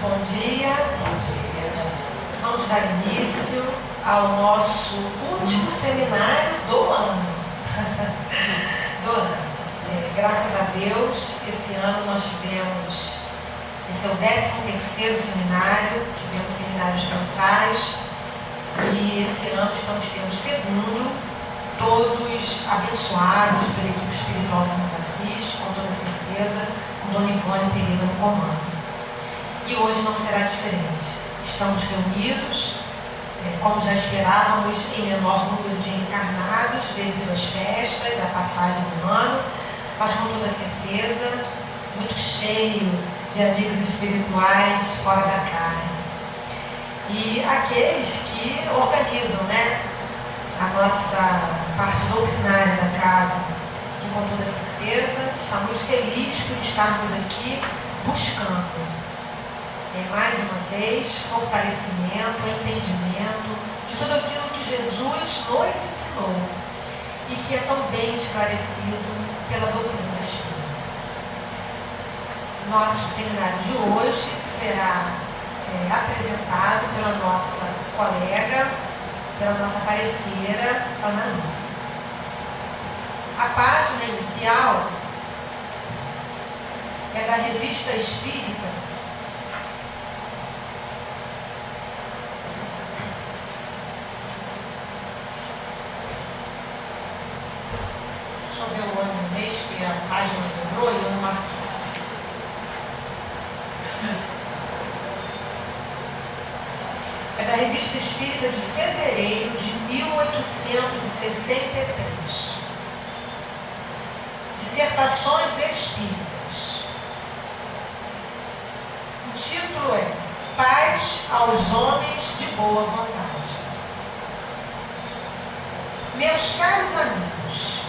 Bom dia. Vamos dar início ao nosso último seminário do ano. Graças a Deus, esse ano nós tivemos, esse é o 13º seminário, tivemos seminários mensais, e esse ano estamos tendo o segundo, todos abençoados pela equipe espiritual que nos assiste, com toda certeza, com Dona Ivone Pereira no comando. E hoje não será diferente. Estamos reunidos, como já esperávamos, em menor número de encarnados, devido às festas, à passagem do ano, mas com toda certeza, muito cheio de amigos espirituais fora da carne. E aqueles que organizam, a nossa parte doutrinária da casa, que com toda certeza está muito feliz por estarmos aqui buscando, mais uma vez, fortalecimento, entendimento de tudo aquilo que Jesus nos ensinou e que é tão bem esclarecido pela doutrina espírita. Nosso seminário de hoje será apresentado pela nossa colega, pela nossa pareceira, Ana Lúcia. A página inicial é da Revista Espírita, que a página lembrou e eu não marquei. É da Revista Espírita de fevereiro de 1863. Dissertações Espíritas. O título é Paz aos Homens de Boa Vontade. Meus caros amigos,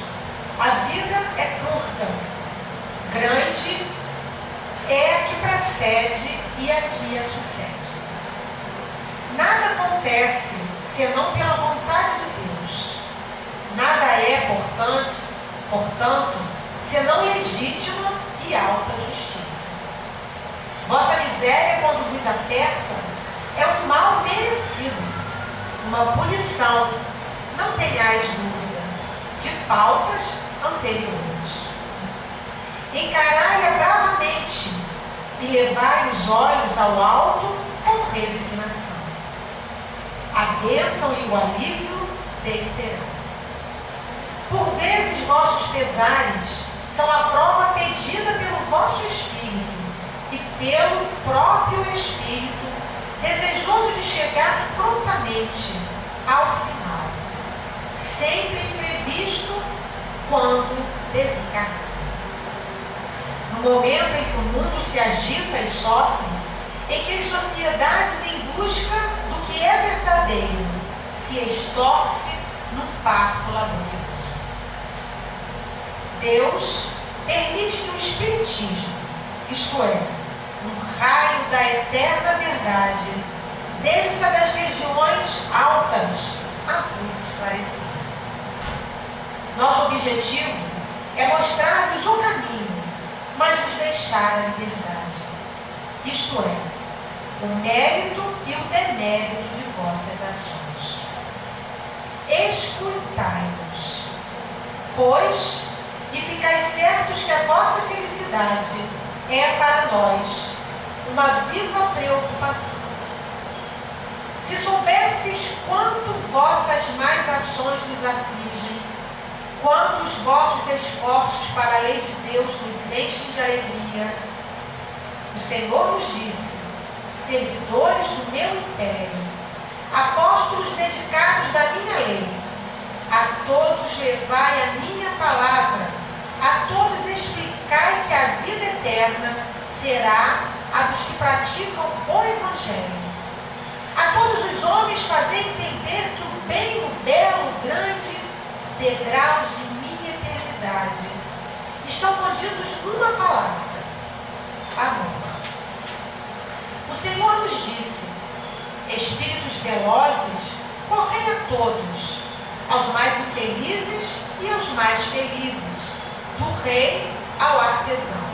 a vida é curta, grande é a que precede e a que a sucede. Nada acontece senão pela vontade de Deus. Nada é, portanto, senão legítima e alta justiça. Vossa miséria, quando vos aperta, é um mal merecido, uma punição, não tenhais dúvida, de faltas anteriores. Encarai-a bravamente e levai os olhos ao alto com resignação. A bênção e o alívio descerão. Por vezes vossos pesares são a prova pedida pelo vosso espírito e pelo próprio espírito, desejoso de chegar prontamente ao final, sempre imprevisto quando desencarnar. No momento em que o mundo se agita e sofre, em que as sociedades em busca do que é verdadeiro se estorce num parto laborioso, Deus permite que o Espiritismo, isto é, um raio da eterna verdade, desça das regiões altas a vos esclarecer. Nosso objetivo é mostrar-vos o caminho, mas vos deixar a liberdade. Isto é, o mérito e o demérito de vossas ações. Escutai-nos, pois, e ficai certos que a vossa felicidade é para nós uma viva preocupação. Se soubesses quanto vossas más ações nos afligem, quanto os vossos esforços para a lei de Deus nos enchem de alegria, o Senhor nos disse: servidores do meu império, apóstolos dedicados da minha lei, a todos levai a minha palavra, a todos explicai que a vida eterna será a dos que praticam o Evangelho. A todos os homens fazei entender que o bem, o belo, o grande, degraus de minha eternidade estão contidos numa palavra: amor. O Senhor nos disse: espíritos velozes, correi a todos, aos mais infelizes e aos mais felizes, do rei ao artesão,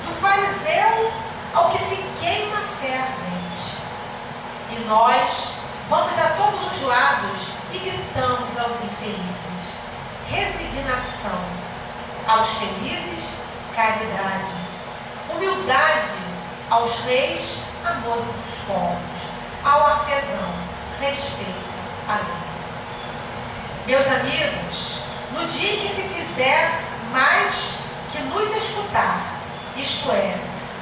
do fariseu ao que se queima a ferro, nós vamos a todos os lados e gritamos aos infelizes: resignação; aos felizes, caridade; humildade; aos reis, amor dos povos; ao artesão, respeito à lei. Meus amigos, no dia em que se fizer mais que nos escutar, isto é,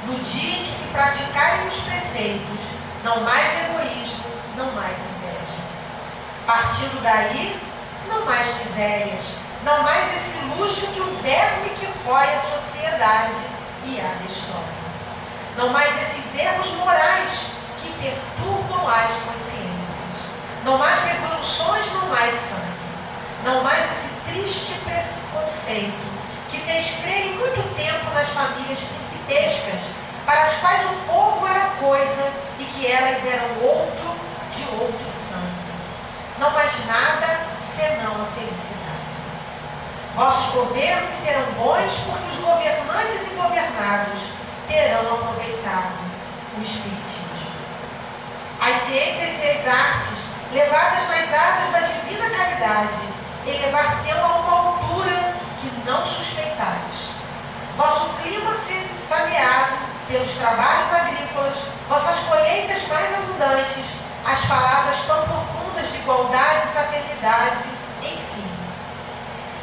no dia em que se praticarem os preceitos, não mais egoísmo, não mais inveja. Partindo daí, não mais misérias, não mais esse luxo que o verme que rói a sociedade e a destrói. Não mais esses erros morais que perturbam as consciências. Não mais revoluções, não mais sangue. Não mais esse triste preconceito que fez crer em muito tempo nas famílias principescas, para as quais o povo era coisa e que elas eram outro de outro sangue. Não mais nada senão a felicidade. Vossos governos serão bons porque os governantes e governados terão aproveitado o Espiritismo. As ciências e as artes, levadas nas asas da divina caridade, elevar-se-ão a uma altura que não suspeitais. Vosso clima saneado pelos trabalhos agrícolas, vossas colheitas mais abundantes, as palavras tão profundas de igualdade e fraternidade, enfim,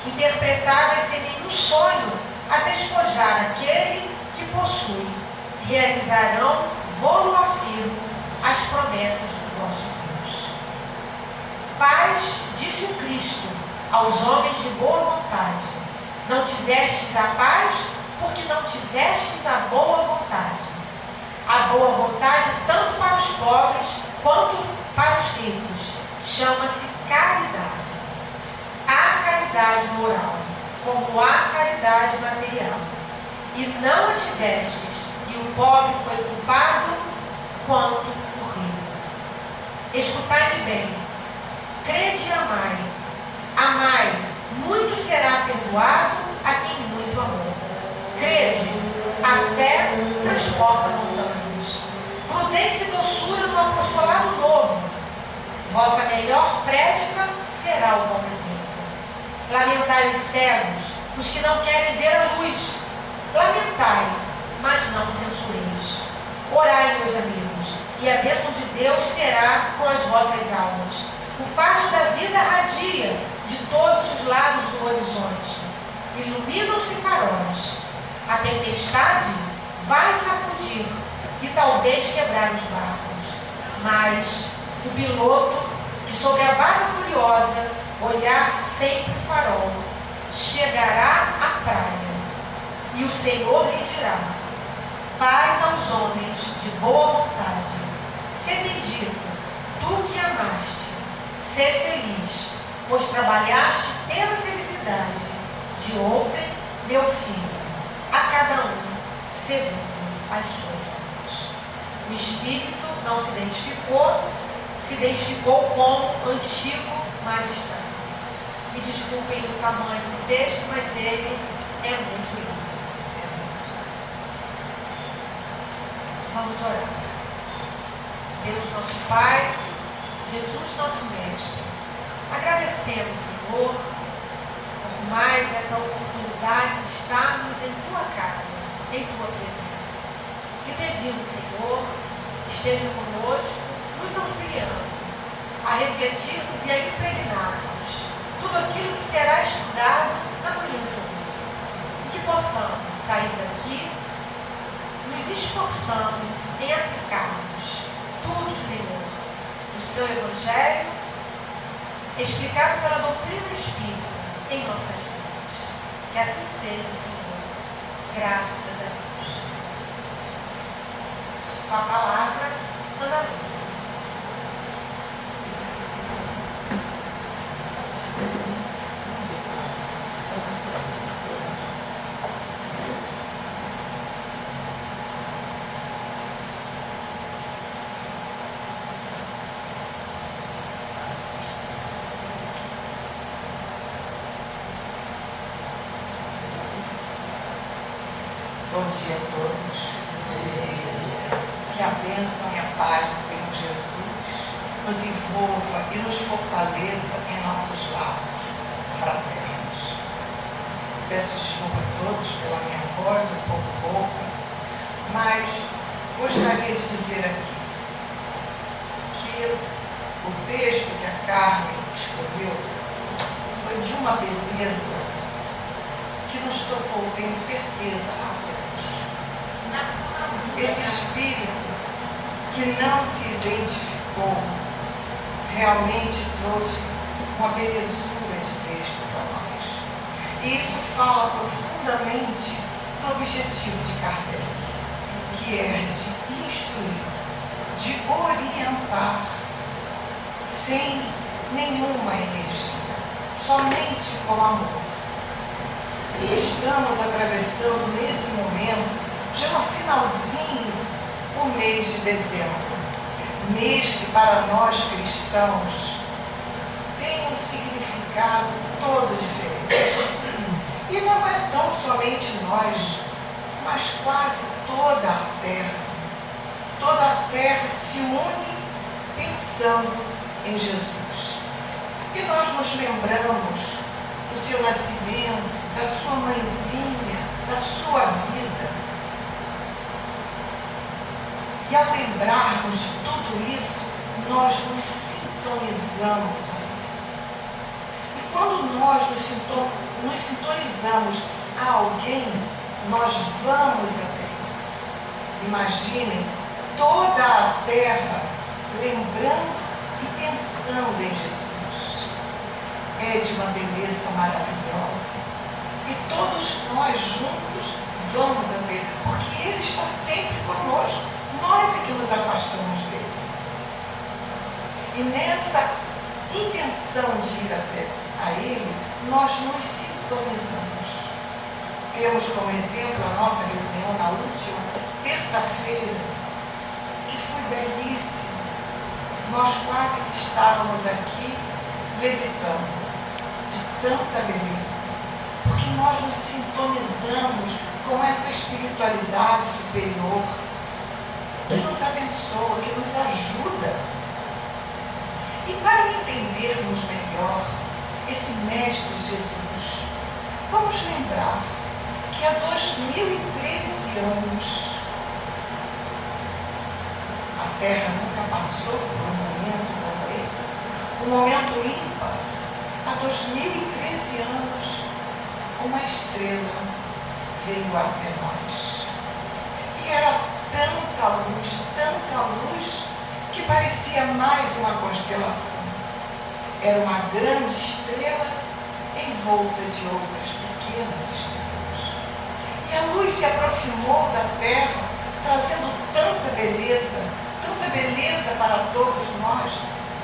interpretadas sem nenhum sonho a despojar aquele que possui, realizarão, vou-lo afirmo, as promessas do vosso Deus. Paz, disse o Cristo aos homens de boa vontade: não tivestes a paz porque não tivestes a boa vontade. A boa vontade, tanto para os pobres quanto para os ricos, chama-se caridade. Há caridade moral, como há caridade material. E não a tivestes, e o pobre foi culpado quanto o rico. Escutai-me bem, crede e amai. Amai, muito será perdoado a quem muito amou. Crede, a fé transporta montanhas. Prudência e doçura no apostolado novo. Vossa melhor prédica será o bom exemplo. Lamentai os cegos, os que não querem ver a luz. Lamentai, mas não censureis. Orai, meus amigos, e a bênção de Deus será com as vossas almas. O facho da vida radia de todos os lados do horizonte. Iluminam-se faróis. A tempestade vai sacudir e talvez quebrar os barcos. Mas o piloto, que sobre a vaga furiosa olhar sempre o farol, chegará à praia. E o Senhor lhe dirá: paz aos homens de boa vontade. Sê bendito, tu que amaste. Sê feliz, pois trabalhaste pela felicidade de ontem, meu filho, a cada um segundo as suas obras. O Espírito não se identificou com o antigo magistrado. Me desculpem o tamanho do texto, mas ele é muito lindo. Vamos orar. Deus nosso Pai, Jesus nosso Mestre, agradecemos, Senhor, por mais essa oportunidade de estarmos em Tua casa, em Tua presença. E pedimos, Senhor, esteja conosco, nos auxiliando a refletirmos e a impregnarmos tudo aquilo que será estudado na manhã de hoje. E que possamos sair daqui nos esforçando em aplicarmos tudo, Senhor, do Seu Evangelho, explicado pela doutrina espírita em nossas vidas. Que assim seja, Senhor. Graças a Deus. Com a palavra, Ana Lúcia. Bom dia a todos. Que a bênção e a paz do Senhor Jesus nos envolva e nos fortaleça em nossos laços fraternos. Peço desculpa a todos pela minha voz um pouco rouca, mas gostaria de dizer aqui que o texto que a Carmen escolheu foi de uma beleza que nos tocou, tenho certeza, a todos. Esse espírito que não se identificou realmente trouxe uma belezura de texto para nós. E isso fala profundamente do objetivo de Kardec, que é de instruir, de orientar, sem nenhuma energia, somente com amor. E estamos atravessando nesse momento, já no finalzinho, o mês de dezembro. Mês que para nós cristãos tem um significado todo diferente. E não é tão somente nós, mas quase toda a terra. Toda a terra se une pensando em Jesus. E nós nos lembramos do seu nascimento, da sua mãezinha, da sua vida. E ao lembrarmos de tudo isso, nós nos sintonizamos a Ele. E quando nós nos sintonizamos a alguém, nós vamos até Ele. Imaginem toda a terra lembrando e pensando em Jesus. É de uma beleza maravilhosa. E todos nós juntos vamos a Ele, porque Ele está sempre conosco. Nós é que nos afastamos dele. E nessa intenção de ir até a ele, nós nos sintonizamos. Temos como exemplo a nossa reunião na última terça-feira, que foi belíssima. Nós quase que estávamos aqui levitando de tanta beleza, porque nós nos sintonizamos com essa espiritualidade superior, que nos abençoa, que nos ajuda. E para entendermos melhor esse Mestre Jesus, vamos lembrar que há 2013 anos a Terra nunca passou por um momento como esse, um momento ímpar. Há 2013 anos, uma estrela veio até nós. E era tanta luz, que parecia mais uma constelação. Era uma grande estrela envolta de outras pequenas estrelas. E a luz se aproximou da Terra, trazendo tanta beleza para todos nós,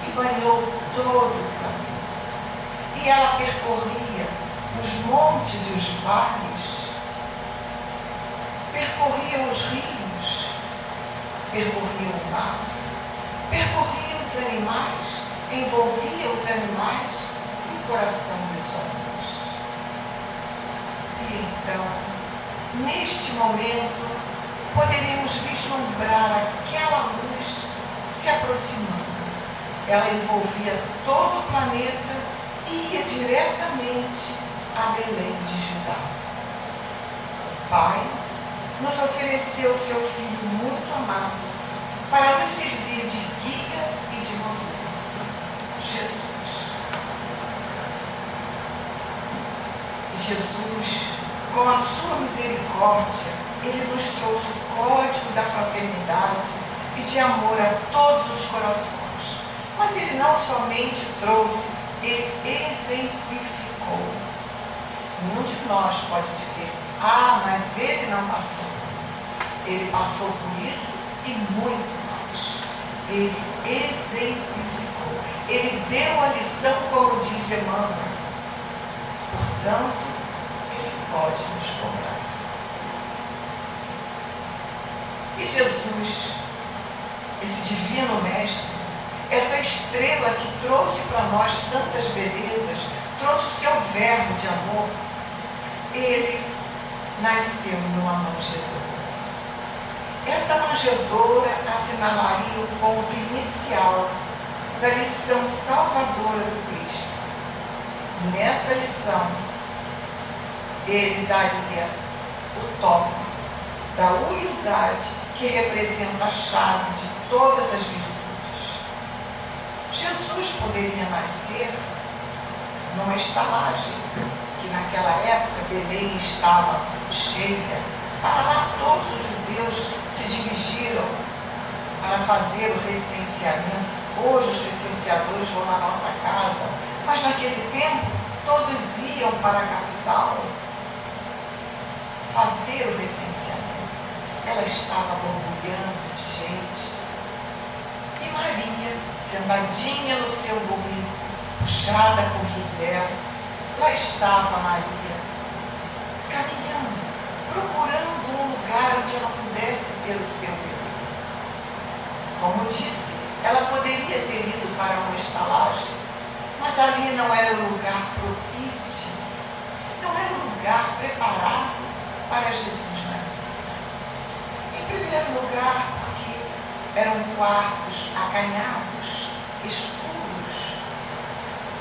e banhou todo o planeta. E ela percorria os montes e os vales, percorria os rios, percorria o mar, percorria os animais, envolvia os animais e o coração dos homens. E então, neste momento, poderíamos vislumbrar aquela luz se aproximando. Ela envolvia todo o planeta e ia diretamente a Belém de Judá. O Pai nos ofereceu seu Filho muito amado para nos servir de guia e de modelo. Jesus. Jesus, com a sua misericórdia, ele nos trouxe o código da fraternidade e de amor a todos os corações. Mas ele não somente trouxe, ele exemplificou. Nenhum de nós pode dizer, mas ele não passou por isso. Ele passou por isso e muito mais. Ele exemplificou. Ele deu a lição, como diz Emmanuel. Portanto, ele pode nos cobrar. E Jesus, esse divino mestre, essa estrela que trouxe para nós tantas belezas, trouxe o seu verbo de amor, ele nasceu numa manjedoura. Essa manjedoura assinalaria o ponto inicial da lição salvadora do Cristo. Nessa lição, ele daria o toque da humildade que representa a chave de todas as virtudes. Jesus poderia nascer numa estalagem, que naquela época Belém estava cheia. Para lá todos os judeus se dirigiram para fazer o recenseamento. Hoje os recenseadores vão na nossa casa, mas naquele tempo todos iam para a capital fazer o recenseamento. Ela estava borbulhando de gente. E Maria, sentadinha no seu burrinho, puxada com José, lá estava Maria, caminhando, procurando um lugar onde ela pudesse ter o seu bebê. Como disse, ela poderia ter ido para uma estalagem, mas ali não era o lugar propício, não era o lugar preparado para Jesus nascer. Em primeiro lugar, porque eram quartos acanhados, escuros.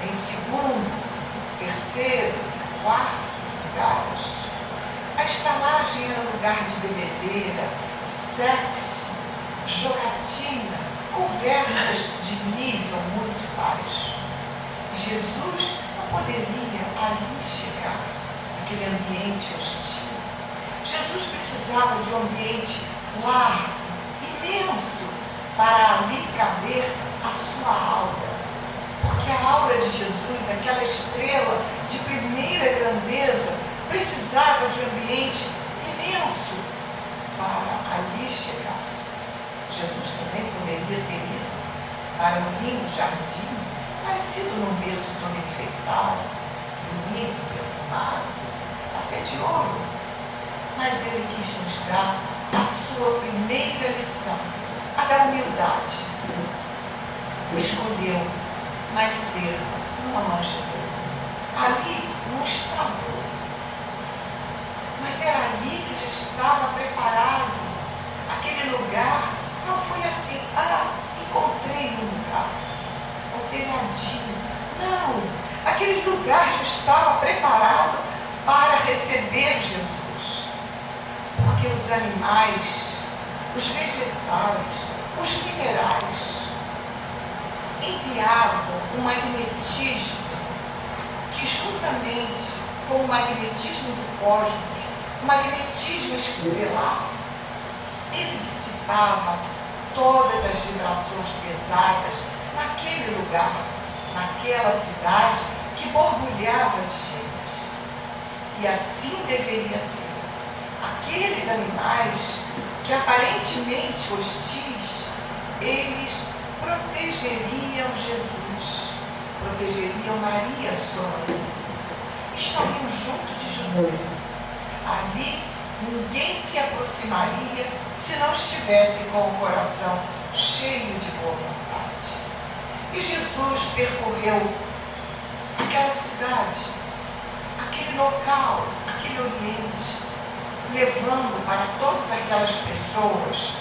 Em segundo, terceiro, quarto lugares, a estalagem era lugar de bebedeira, sexo, jogatina, conversas de nível muito baixo. Jesus não poderia ali chegar, naquele ambiente hostil. Jesus precisava de um ambiente largo, imenso, para ali caber a sua aura. Porque a aura de Jesus, aquela estrela de primeira grandeza, precisava de um ambiente imenso para ali chegar. Jesus também poderia ter ido para um lindo jardim, nascido num berço todo enfeitado, bonito, perfumado, até de ouro. Mas ele quis nos dar a sua primeira lição, a da humildade. Escolheu nascer numa manjedoura, ali num estábulo. Mas era ali que já estava preparado. Aquele lugar não foi assim, encontrei um lugar, um telhadinho. Não, aquele lugar já estava preparado para receber Jesus. Porque os animais, os vegetais, os minerais enviavam um magnetismo que, juntamente com o magnetismo do cosmos, o magnetismo estelar, ele dissipava todas as vibrações pesadas naquele lugar, naquela cidade que borbulhava de gente. E assim deveria ser. Aqueles animais que aparentemente hostis, eles protegeriam Jesus, protegeriam Maria, sua mãezinha. Estariam junto de José. Ali ninguém se aproximaria se não estivesse com o coração cheio de boa vontade. E Jesus percorreu aquela cidade, aquele local, aquele ambiente, levando para todas aquelas pessoas,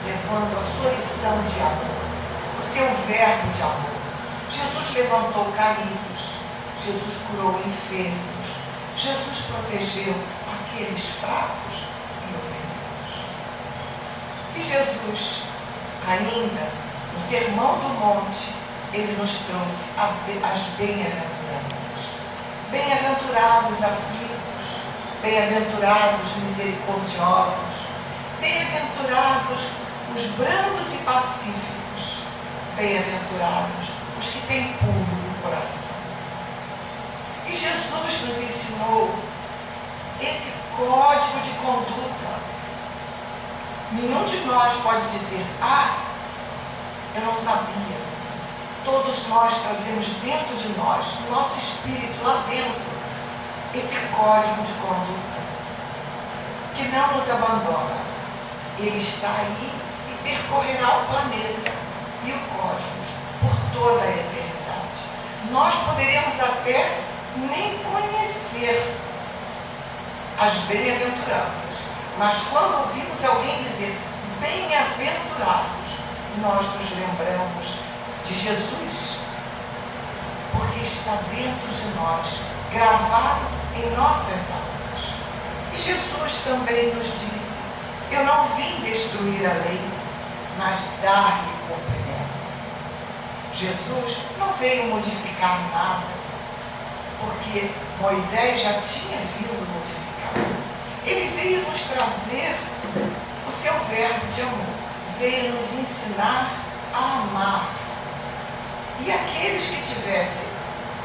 levando a sua lição de amor, o seu verbo de amor. Jesus levantou caídos, Jesus curou enfermos, Jesus protegeu aqueles fracos e oprimidos. E Jesus, ainda no Sermão do Monte, ele nos trouxe as bem-aventuranças. Bem-aventurados aflitos, bem-aventurados misericordiosos, bem-aventurados os brandos e pacíficos, bem-aventurados os que têm puro o coração. E Jesus nos ensinou esse código de conduta. Nenhum de nós pode dizer, eu não sabia. Todos nós trazemos dentro de nós, no nosso espírito, lá dentro, esse código de conduta que não nos abandona. Ele está aí e percorrerá o planeta e o cosmos por toda a eternidade. Nós poderemos até nem conhecer as bem-aventuranças, mas quando ouvimos alguém dizer bem-aventurados, nós nos lembramos de Jesus, porque está dentro de nós, gravado em nossas almas. E Jesus também nos disse: eu não vim destruir a lei, mas dar-lhe cumprimento. Jesus não veio modificar nada, porque Moisés já tinha vindo modificar. Ele veio nos trazer o seu verbo de amor, veio nos ensinar a amar. E aqueles que tivessem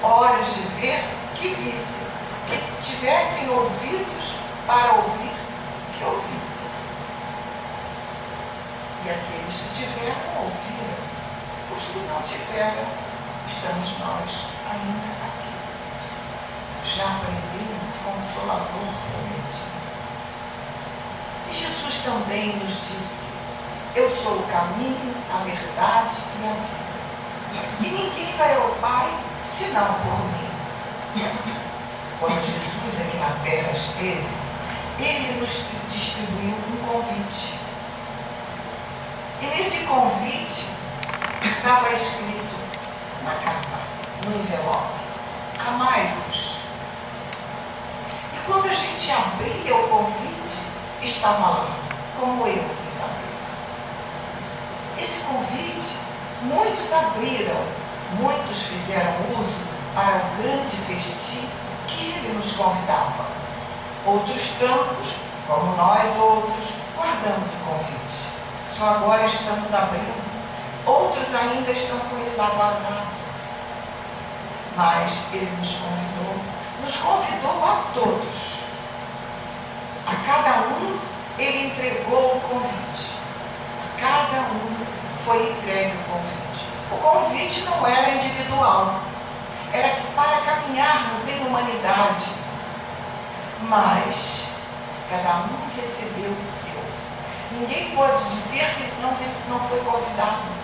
olhos de ver, que vissem, que tivessem ouvidos para ouvir, que ouvissem. E aqueles que tiveram, ouviram. Os que não tiveram, estamos nós ainda aqui. Já aprendendo o Consolador prometido. E Jesus também nos disse: eu sou o caminho, a verdade e a vida. E ninguém vai ao Pai senão por mim. Quando Jesus aqui na terra esteve, ele nos distribuiu um convite. E nesse convite estava escrito na capa, no envelope: amai-vos. E quando a gente abria o convite, estava lá, como eu fiz abrir. Esse convite, muitos abriram, muitos fizeram uso para o grande festim que ele nos convidava. Outros tantos, como nós outros, guardamos o convite. Só agora estamos abrindo. Outros ainda estão com ele lá guardado. Mas ele nos convidou a todos. A cada um ele entregou o convite. A cada um foi entregue o convite. O convite não era individual. Era para caminharmos em humanidade. Mas cada um recebeu o seu. Ninguém pode dizer que não foi convidado.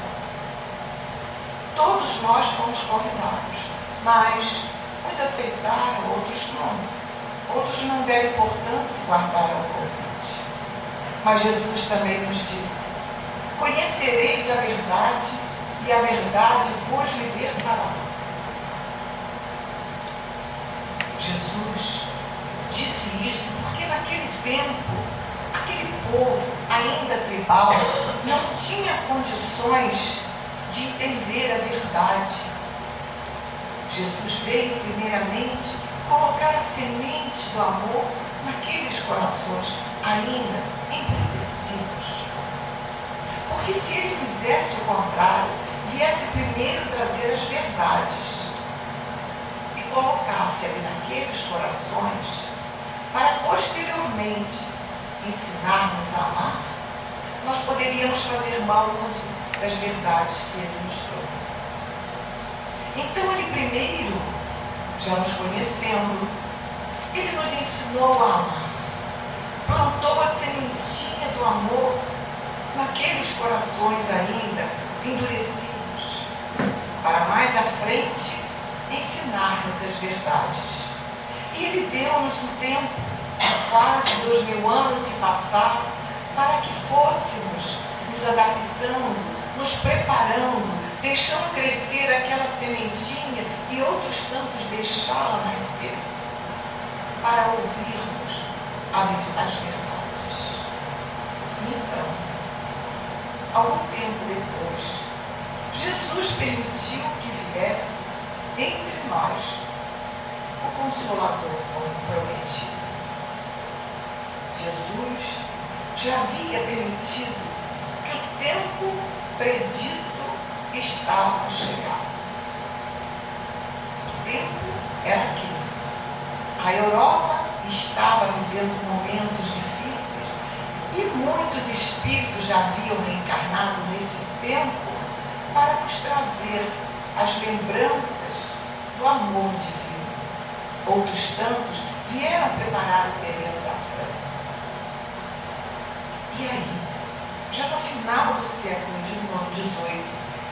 Todos nós fomos convidados, mas uns aceitaram, outros não. Outros não deram importância e guardaram o convite. Mas Jesus também nos disse: conhecereis a verdade e a verdade vos libertará. Jesus disse isso porque naquele tempo, aquele povo ainda tribal não tinha condições de entender a verdade. Jesus veio primeiramente colocar a semente do amor naqueles corações ainda embrutecidos. Porque se ele fizesse o contrário, viesse primeiro trazer as verdades e colocasse ali naqueles corações, para posteriormente ensinarmos a amar, nós poderíamos fazer mau uso das verdades que ele nos trouxe. Então ele primeiro, já nos conhecendo, ele nos ensinou a amar. Plantou a sementinha do amor naqueles corações ainda endurecidos, para mais à frente ensinarmos as verdades. E ele deu-nos um tempo, quase 2000 anos se passaram, para que fôssemos nos adaptando, nos preparando, deixando crescer aquela sementinha e outros tantos deixá-la nascer, para ouvirmos as verdades. Então, algum tempo depois, Jesus permitiu que viesse entre nós o Consolador prometido. Jesus já havia permitido que o tempo predito estava a chegar. O tempo era aqui. A Europa estava vivendo momentos difíceis e muitos espíritos já haviam reencarnado nesse tempo para nos trazer as lembranças do amor divino. Outros tantos vieram preparar o terreno da França. E aí, já no final do século XVIII,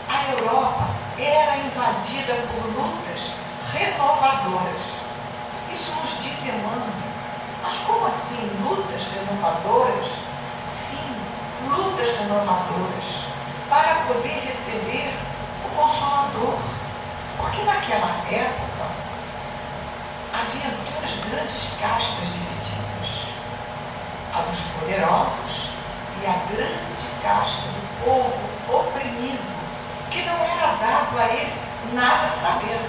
a Europa era invadida por lutas renovadoras. Isso nos diz Emmanuel. Mas como assim lutas renovadoras? Sim, lutas renovadoras, para poder receber o Consolador. Porque naquela época havia duas grandes castas divididas. A dos poderosos e a grande casta do povo oprimido, que não era dado a ele nada saber,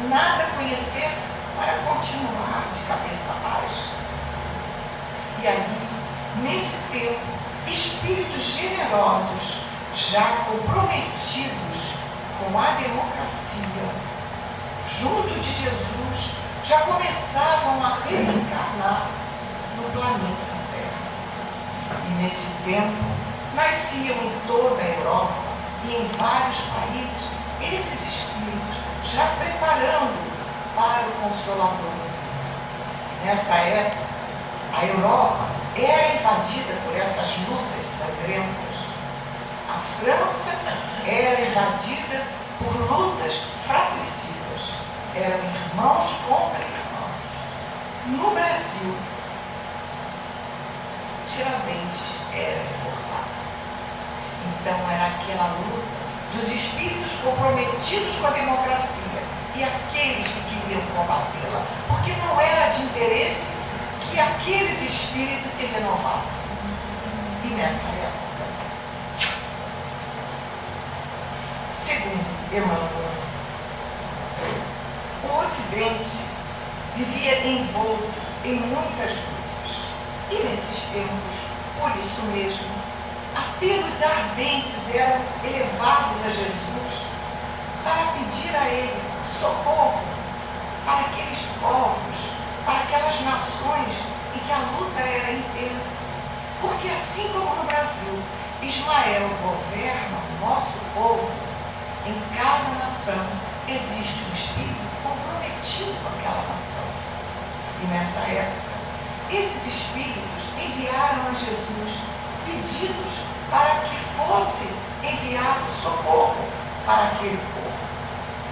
nada conhecer para continuar de cabeça baixa. E ali, nesse tempo, espíritos generosos, já comprometidos com a democracia, junto de Jesus, já começavam a reencarnar no planeta Terra. E nesse tempo, nasciam em toda a Europa e em vários países esses espíritos, já preparando para o Consolador. Nessa época, a Europa era invadida por essas lutas sangrentas. A França era invadida por lutas fratricidas. Eram irmãos contra irmãos. No Brasil, Tiradentes era reformado. Então era aquela luta dos espíritos comprometidos com a democracia e aqueles que queriam combatê-la, porque não era de interesse que aqueles espíritos se renovassem. E nessa época, segundo Emmanuel, o Ocidente vivia envolto em muitas lutas. E nesses tempos, por isso mesmo, apelos ardentes eram elevados a Jesus para pedir a Ele socorro para aqueles povos, para aquelas nações em que a luta era intensa. Porque assim como no Brasil, Ismael governa o nosso povo, em cada nação existe um espírito comprometido com aquela nação. E nessa época, esses espíritos enviaram a Jesus pedidos para que fosse enviado socorro para aquele povo.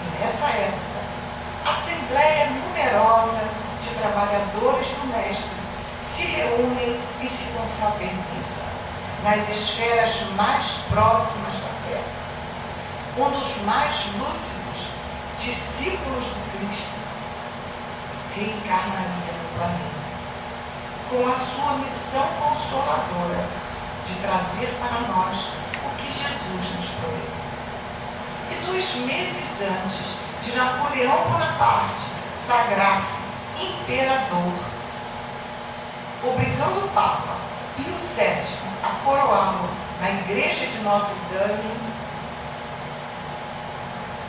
E nessa época, a assembleia numerosa de trabalhadores do Mestre se reúnem e se confraternizam nas esferas mais próximas da Terra. Um dos mais lúcidos discípulos do Cristo reencarnaria no planeta com a sua missão consoladora de trazer para nós o que Jesus nos prometeu. E 2 meses antes de Napoleão Bonaparte sagrar-se imperador, obrigando o Papa Pio VII a coroá-lo na igreja de Notre Dame,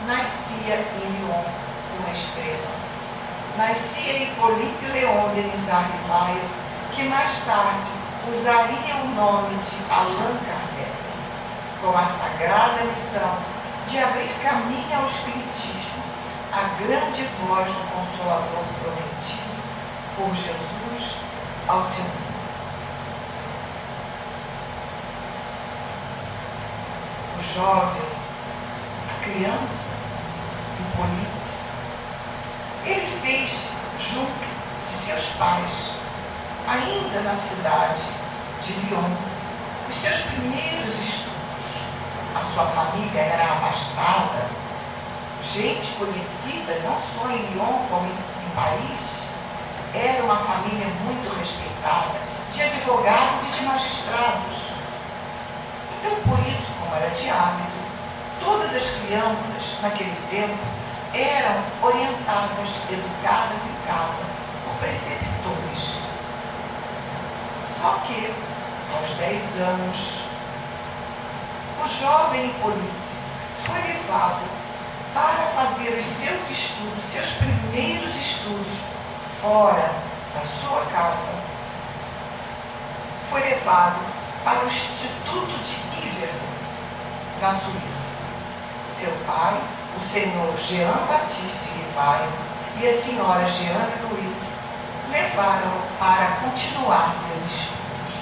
nascia em Lyon uma estrela. Nascia Hippolyte Léon Denisard Rivail, que mais tarde usaria o nome de Allan Kardec, com a sagrada missão de abrir caminho ao Espiritismo, a grande voz do Consolador prometido por Jesus ao seu mundo. O jovem, a criança, Hippolyte, ele fez junto de seus pais, ainda na cidade de Lyon, os seus primeiros estudos. A sua família era abastada, gente conhecida não só em Lyon como em Paris. Era uma família muito respeitada, de advogados e de magistrados. Então, por isso, como era de hábito, todas as crianças naquele tempo eram orientadas, educadas em casa por preceptores. Só que, aos 10 anos, o jovem Hippolyte foi levado para fazer os seus estudos, seus primeiros estudos, fora da sua casa. Foi levado para o Instituto de Yverdon, na Suíça. Seu pai, o senhor Jean-Baptiste Rivail e a senhora Jeanne Louise levaram-o para continuar seus estudos.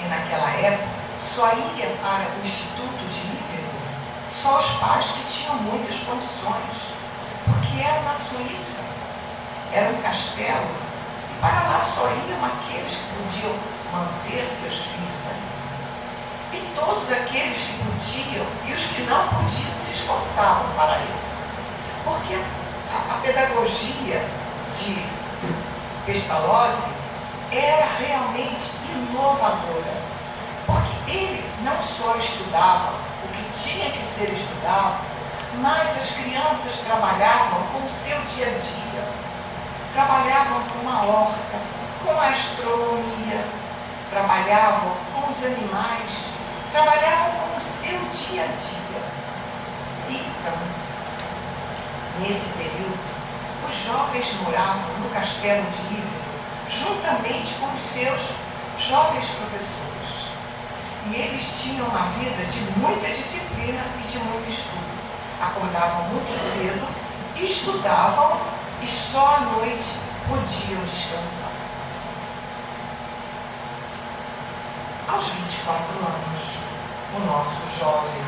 E naquela época, só ia para o Instituto de Yverdon só os pais que tinham muitas condições, porque era na Suíça, era um castelo, e para lá só iam aqueles que podiam manter seus filhos ali. E todos aqueles que podiam e os que não podiam se esforçavam para isso. Porque a pedagogia de Pestalozzi era realmente inovadora. Porque ele não só estudava o que tinha que ser estudado, mas as crianças trabalhavam com o seu dia a dia. Trabalhavam com a horta, com a astronomia, trabalhavam com os animais, trabalhavam com o seu dia a dia. Então, nesse período, os jovens moravam no castelo de Ívero, juntamente com os seus jovens professores. E eles tinham uma vida de muita disciplina e de muito estudo. Acordavam muito cedo, estudavam e só à noite podiam descansar. Aos 24 anos, o nosso jovem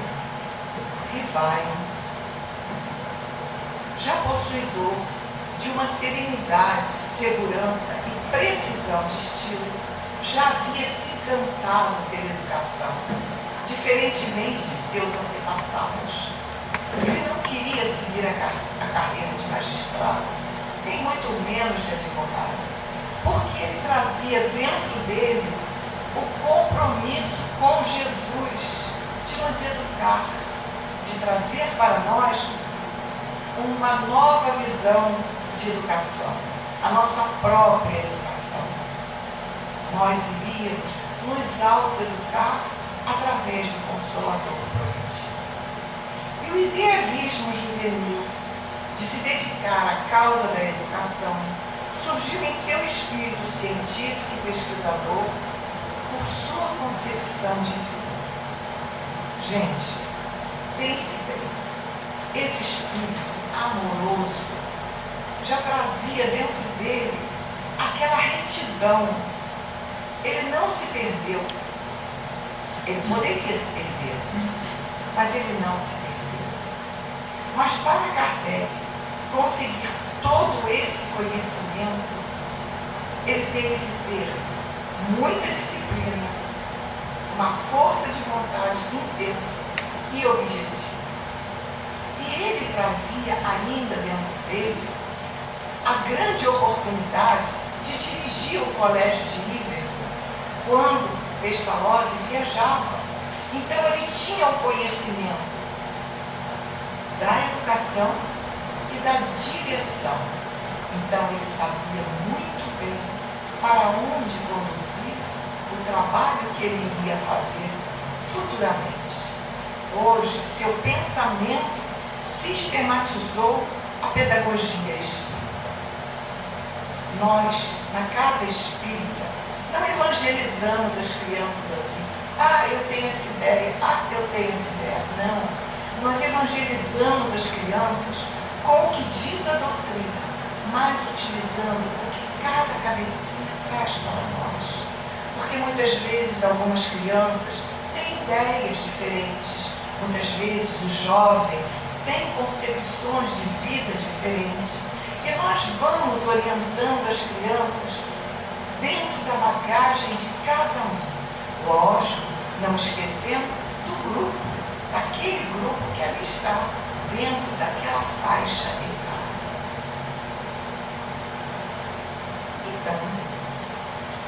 Rivaio, já possuidor de uma serenidade, segurança e precisão de estilo, já havia se encantado pela educação, diferentemente de seus antepassados. Ele não queria seguir a carreira de magistrado, nem muito menos de advogado, porque ele trazia dentro dele o compromisso com Jesus de nos educar, de trazer para nós uma nova visão de educação, a nossa própria educação. Nós iríamos nos autoeducar através do Consolador prometido. E o idealismo juvenil de se dedicar à causa da educação surgiu em seu espírito científico e pesquisador por sua concepção de vida. Gente, pense bem, esse espírito amoroso já trazia dentro dele aquela retidão. Ele não se perdeu. Ele poderia se perder, mas ele não se perdeu. Mas para Kardec conseguir todo esse conhecimento, ele teve que ter muita disciplina, uma força de vontade intensa e objetiva. E ele trazia ainda dentro dele a grande oportunidade de dirigir o colégio de Ívero quando Pestalozzi viajava. Então ele tinha o conhecimento da educação e da direção. Então ele sabia muito bem para onde conduzir o trabalho que ele iria fazer futuramente. Hoje, seu pensamento sistematizou a pedagogia espírita. Nós, na casa espírita, não evangelizamos as crianças assim. Eu tenho essa ideia, eu tenho essa ideia. Não. Nós evangelizamos as crianças com o que diz a doutrina, mas utilizando o que cada cabecinha traz para nós. Porque muitas vezes algumas crianças têm ideias diferentes, muitas vezes o jovem tem concepções de vida diferentes. E nós vamos orientando as crianças dentro da bagagem de cada um. Lógico, não esquecendo do grupo, daquele grupo que ali está, dentro daquela faixa etária. Então,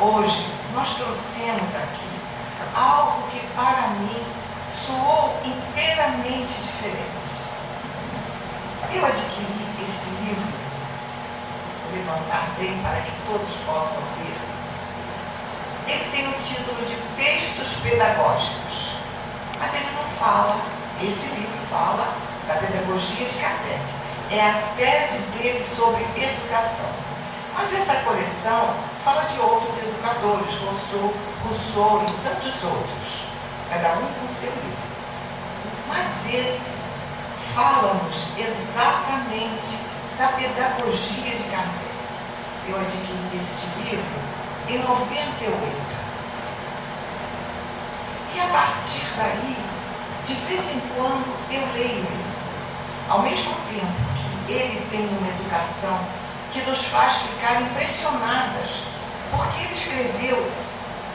hoje nós trouxemos aqui algo que para mim soou inteiramente diferente. Eu adquiri esse livro, vou levantar bem para que todos possam ver. Ele tem o título de Textos Pedagógicos, mas ele não fala, esse livro fala da pedagogia de Kardec. É a tese dele sobre educação. Mas essa coleção fala de outros educadores, Rousseau e tantos outros, cada um com seu livro. Mas esse fala-nos exatamente da pedagogia de Kardec. Eu adquiri este livro em 98. E a partir daí, de vez em quando, eu leio ele. Ao mesmo tempo que ele tem uma educação que nos faz ficar impressionadas, porque ele escreveu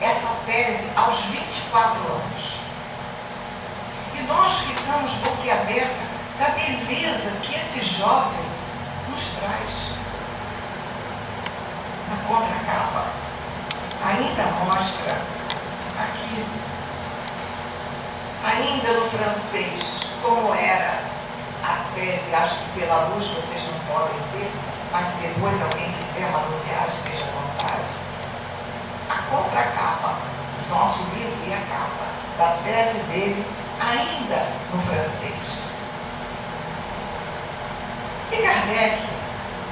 essa tese aos 24 anos. E nós ficamos boquiaberta da beleza que esse jovem nos traz. Na contracapa, ainda mostra aqui, ainda no francês, como era a tese. Acho que pela luz vocês não podem ver, mas se depois alguém quiser manusear, esteja à vontade. A contracapa do nosso livro e a capa da tese dele, ainda no francês. E Kardec,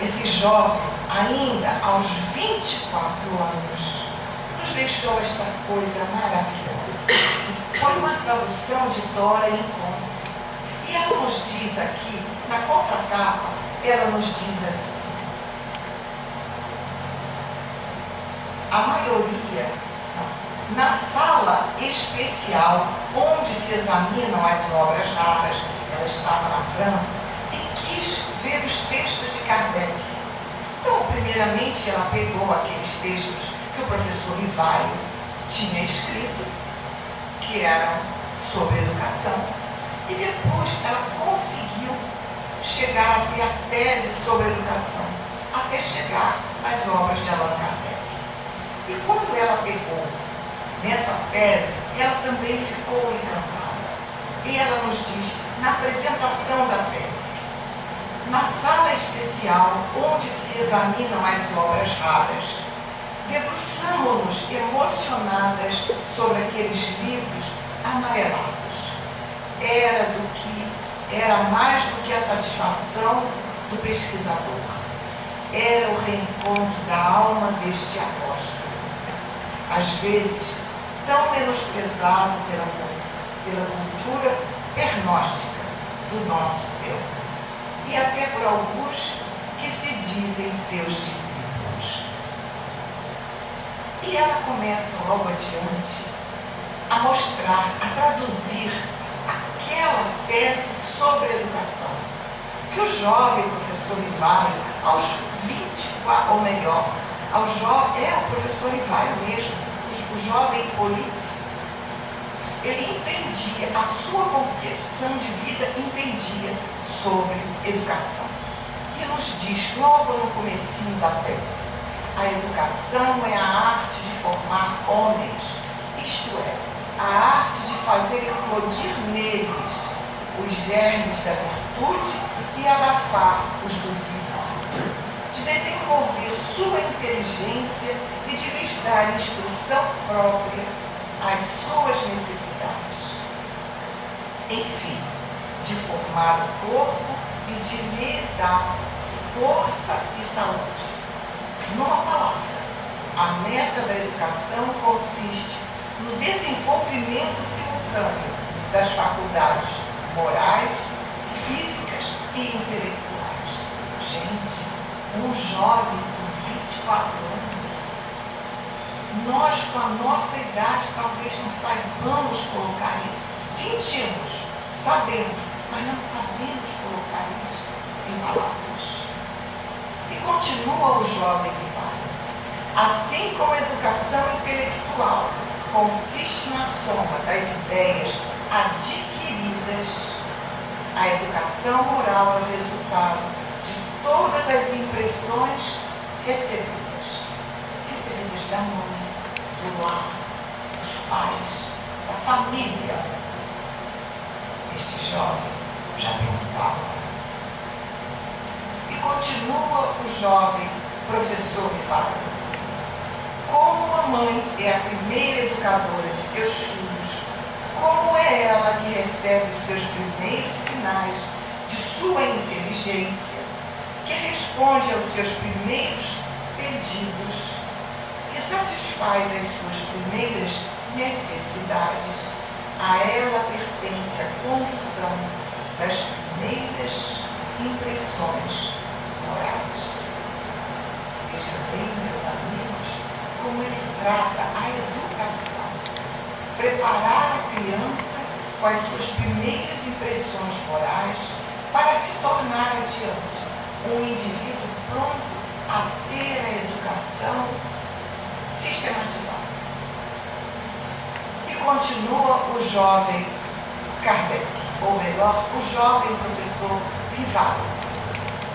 esse jovem, ainda aos 24 anos, nos deixou esta coisa maravilhosa. Foi uma tradução de Dora Encontro. E ela nos diz aqui, na contracapa, ela nos diz assim: a maioria, na sala especial onde se examinam as obras raras, ela estava na França e quis ver os textos de Kardec. Então, primeiramente, ela pegou aqueles textos que o professor Rivaio tinha escrito, que eram sobre educação, e depois ela conseguiu chegar até a tese sobre educação, até chegar às obras de Allan Kardec. E quando ela pegou nessa tese, ela também ficou encantada. E ela nos diz, na apresentação da tese: na sala especial onde se examinam as obras raras, debruçamo-nos emocionadas sobre aqueles livros amarelados. Era mais do que a satisfação do pesquisador. Era o reencontro da alma deste apóstolo, às vezes tão menosprezado pela cultura pernóstica do nosso tempo, e até por alguns que se dizem seus discípulos. E ela começa logo adiante a mostrar, a traduzir aquela tese sobre educação, que o jovem professor Rivaio, aos 24, ou melhor, é o professor Rivaio mesmo, o jovem Hipólito, ele entendia, a sua concepção de vida entendia sobre educação. E nos diz, logo no comecinho da tese: a educação é a arte de formar homens, isto é, a arte de fazer eclodir neles os germes da virtude e abafar os do vício, de desenvolver sua inteligência e de lhes dar instrução própria às suas necessidades. Enfim, de formar o corpo e de lhe dar força e saúde. Numa palavra, a meta da educação consiste no desenvolvimento simultâneo das faculdades morais, físicas e intelectuais. Gente, um jovem com 24 anos, nós com a nossa idade talvez não saibamos colocar isso. Sentimos, sabemos, mas não sabemos colocar isso em palavras. E continua o jovem Rivaio: assim como a educação intelectual consiste na soma das ideias adquiridas, a educação moral é o resultado de todas as impressões recebidas da mãe, do lar, dos pais, da família. Este jovem já pensava nisso. E continua o jovem professor Rivaio: como a mãe é a primeira educadora de seus filhos, como é ela que recebe os seus primeiros sinais de sua inteligência, que responde aos seus primeiros pedidos, que satisfaz as suas primeiras necessidades, a ela pertence a condução das primeiras impressões morais. Veja bem, meus amigos, como ele trata a educação. Preparar a criança com as suas primeiras impressões morais para se tornar adiante um indivíduo pronto a ter a educação sistematizada. E continua o jovem Kardec, ou melhor, o jovem professor Rivarol.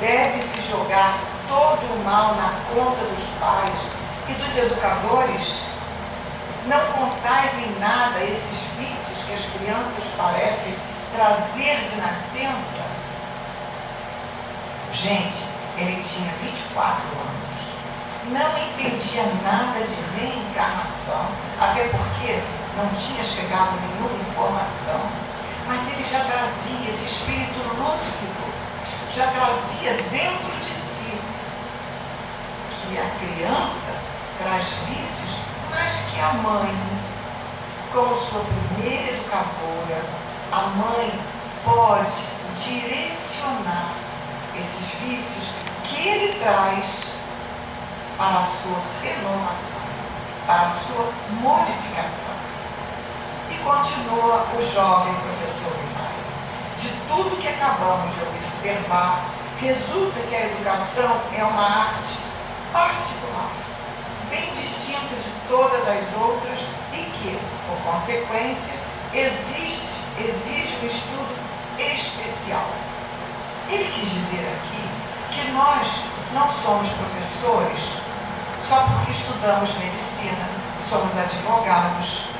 Deve-se jogar todo o mal na conta dos pais e dos educadores? Não contais em nada esses vícios que as crianças parecem trazer de nascença? Gente, ele tinha 24 anos. Não entendia nada de reencarnação, até porque não tinha chegado nenhuma informação. Mas ele já trazia esse espírito lúcido, já trazia dentro de si que a criança traz vícios, mas que a mãe, como sua primeira educadora, a mãe pode direcionar esses vícios que ele traz para a sua renovação, para a sua modificação. E continua o jovem professor Rivarol. De tudo que acabamos de observar, resulta que a educação é uma arte particular, bem distinta de todas as outras e que, por consequência, exige um estudo especial. Ele quis dizer aqui que nós não somos professores só porque estudamos medicina, somos advogados,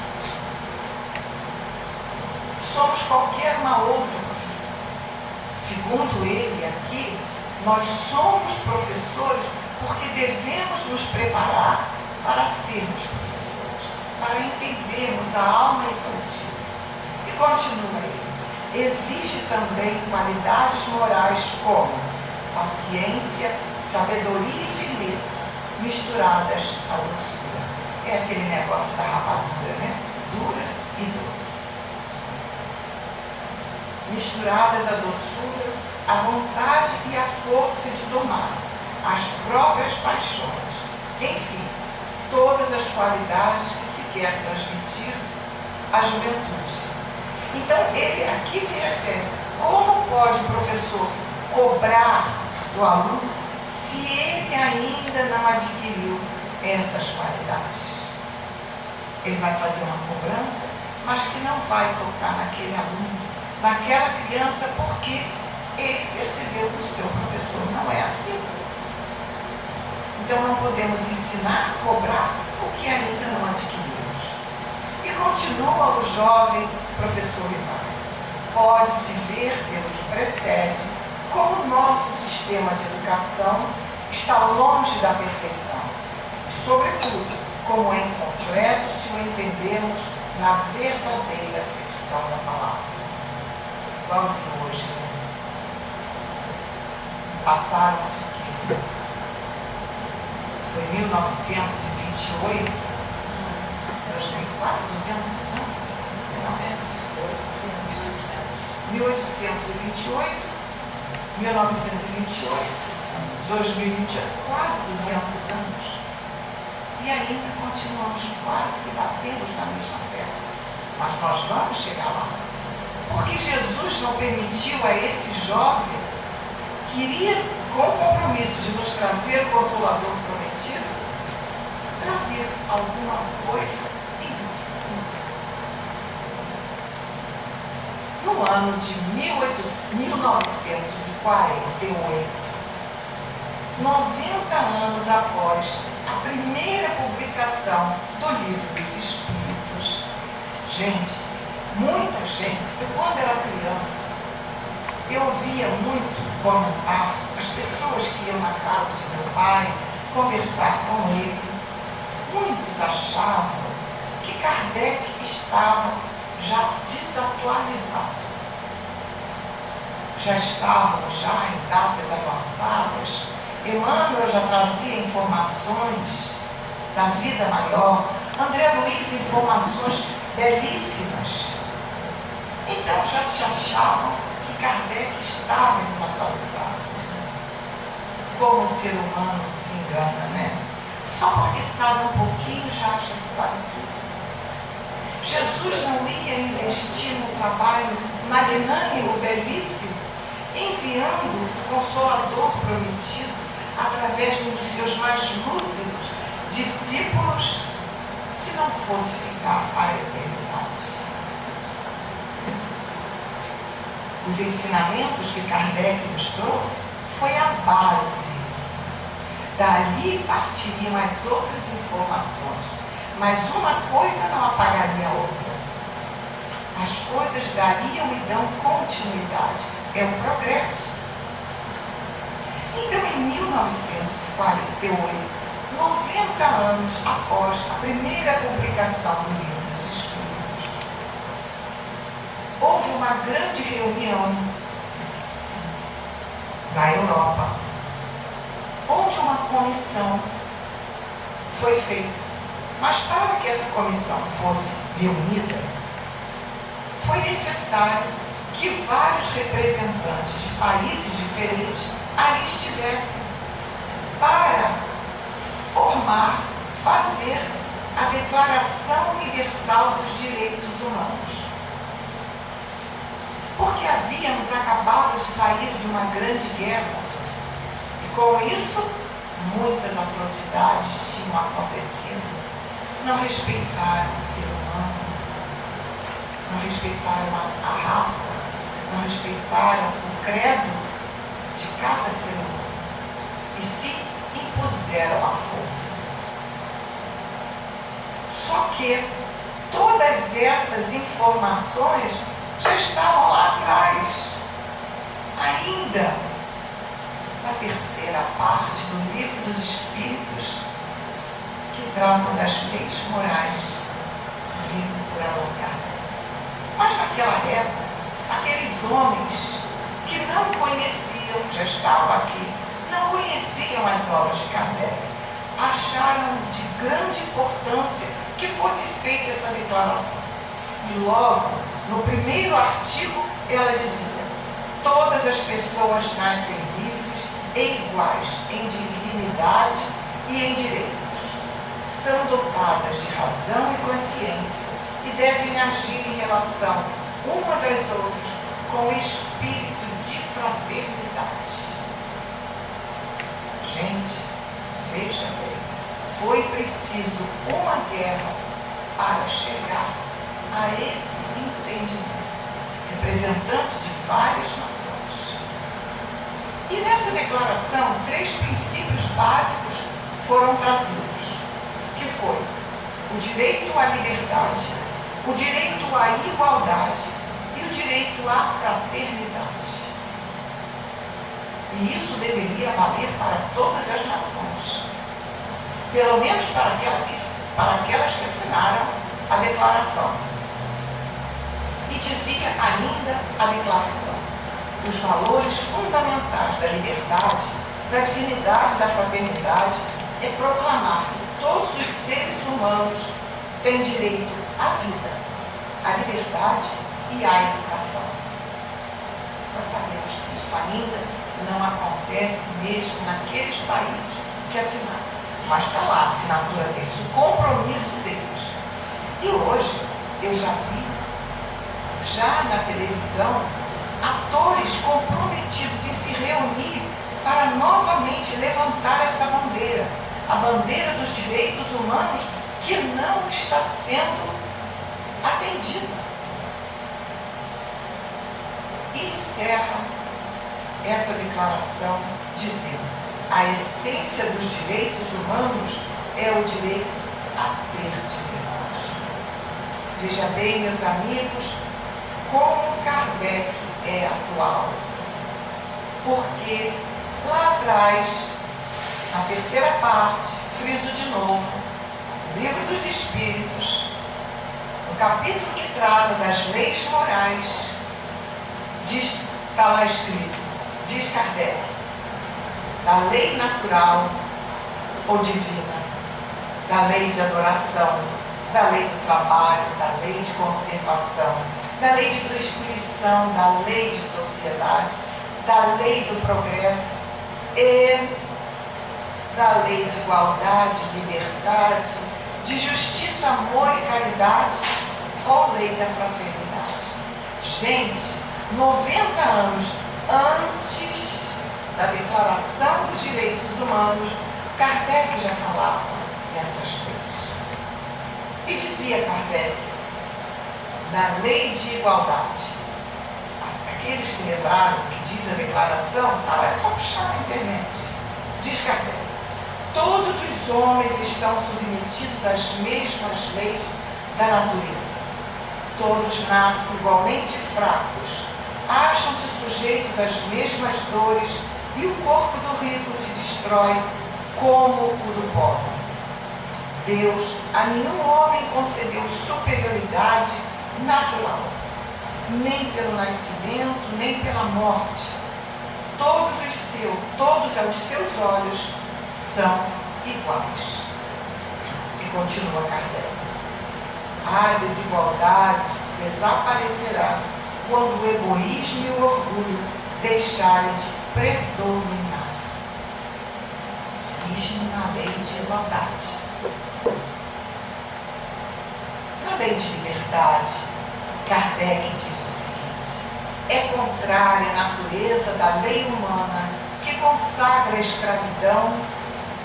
somos qualquer uma outra profissão. Segundo ele aqui, nós somos professores porque devemos nos preparar para sermos professores, para entendermos a alma infantil. E continua ele, exige também qualidades morais como paciência, sabedoria e firmeza, misturadas à doçura. É aquele negócio da rapadura, né? Dura e doce. Misturadas à doçura, a vontade e a força de domar as próprias paixões. Enfim, todas as qualidades que se quer transmitir à juventude. Então, ele aqui se refere, como pode o professor cobrar do aluno se ele ainda não adquiriu essas qualidades? Ele vai fazer uma cobrança, mas que não vai tocar naquele aluno, naquela criança, porque ele percebeu que o seu professor não é assim. Então não podemos ensinar, cobrar o que ainda não adquirimos. E continua o jovem professor Rivarol. Pode-se ver, pelo que precede, como o nosso sistema de educação está longe da perfeição. E, sobretudo, como é incompleto se o entendemos na verdadeira acepção da palavra. Igualzinho hoje, né? Passaram-se o quê? Foi 1928, quase 200 anos. 1828, 1928, 2028, quase 200 anos. E ainda continuamos quase que batemos na mesma terra. Mas nós vamos chegar lá. Porque Jesus não permitiu a esse jovem que iria, com o compromisso de nos trazer o Consolador prometido, trazer alguma coisa em no ano de 1948, 90 anos após a primeira publicação do Livro dos Espíritos. Gente, muita gente, eu quando era criança, eu ouvia muito comentar as pessoas que iam na casa de meu pai conversar com ele. Muitos achavam que Kardec estava já desatualizado. Já estávamos em datas avançadas. Emmanuel já trazia informações da vida maior. André Luiz, informações belíssimas. Então já se achavam que Kardec estava desatualizado. Como o ser humano se engana, né? Só porque sabe um pouquinho já acha que sabe tudo. Jesus não ia investir no trabalho magnânimo, belíssimo, enviando o Consolador prometido através de um dos seus mais lúcidos discípulos, se não fosse ficar para a eternidade. Os ensinamentos que Kardec nos trouxe foi a base. Dali partiriam as outras informações. Mas uma coisa não apagaria a outra. As coisas dariam e dão continuidade. É o progresso. Então, em 1948, 90 anos após a primeira publicação do Livro dos Espíritos, houve uma grande reunião na Europa, onde uma comissão foi feita. Mas para que essa comissão fosse reunida, foi necessário que vários representantes de países diferentes ali estivessem para formar, fazer a Declaração Universal dos Direitos Humanos. Porque havíamos acabado de sair de uma grande guerra e com isso muitas atrocidades tinham acontecido. Não respeitaram o ser humano, não respeitaram a raça, não respeitaram o credo de cada ser humano e se impuseram a força. Só que todas essas informações já estavam lá atrás, ainda na terceira parte do Livro dos Espíritos, que tratam das leis morais vindo por Allan Kardec. Mas naquela época, aqueles homens que não conheciam, já estavam aqui, não conheciam as obras de Kardec, acharam de grande importância que fosse feita essa declaração. E logo, no primeiro artigo, ela dizia: todas as pessoas nascem livres e iguais em dignidade e em direitos. São dotadas de razão e consciência e devem agir em relação umas às outras com o espírito de fraternidade. Gente, veja bem, foi preciso uma guerra para chegar-se a esse entendimento, representantes de várias nações. E nessa declaração, 3 princípios básicos foram trazidos, que foi o direito à liberdade, o direito à igualdade e o direito à fraternidade. E isso deveria valer para todas as nações, pelo menos para aquelas que assinaram a declaração. E dizia ainda a declaração: os valores fundamentais da liberdade, da dignidade e da fraternidade é proclamar que todos os seres humanos têm direito à vida, à liberdade e à educação. Nós sabemos que isso ainda não acontece mesmo naqueles países que assinaram. Mas está lá a assinatura deles, o compromisso deles. E hoje eu já vi, na televisão, atores comprometidos em se reunir para novamente levantar essa bandeira, a bandeira dos direitos humanos que não está sendo atendida. E encerra essa declaração dizendo: a essência dos direitos humanos é o direito a ter dignidade. Veja bem, meus amigos, como Kardec é atual. Porque lá atrás, na terceira parte, friso de novo, Livro dos Espíritos, no capítulo que trata das leis morais, está lá escrito, diz Kardec, da lei natural ou divina, da lei de adoração, da lei do trabalho, da lei de conservação, da lei de destruição, da lei de sociedade, da lei do progresso e da lei de igualdade, liberdade, de justiça, amor e caridade, ou lei da fraternidade. Gente, 90 anos antes da Declaração dos Direitos Humanos, Kardec já falava nessas leis. E dizia Kardec, da lei de igualdade, aqueles que lembraram o que diz a declaração, é só puxar na internet. Diz Kardec: todos os homens estão submetidos às mesmas leis da natureza. Todos nascem igualmente fracos, acham-se sujeitos às mesmas dores, e o corpo do rico se destrói como o do pobre. Deus a nenhum homem concedeu superioridade natural, nem pelo nascimento, nem pela morte. Todos aos seus olhos são iguais. E continua Kardec: a desigualdade desaparecerá quando o egoísmo e o orgulho deixarem de predominar. Egoísmo na lei de igualdade. Na lei de liberdade, Kardec diz o seguinte: é contrária à natureza da lei humana que consagra a escravidão,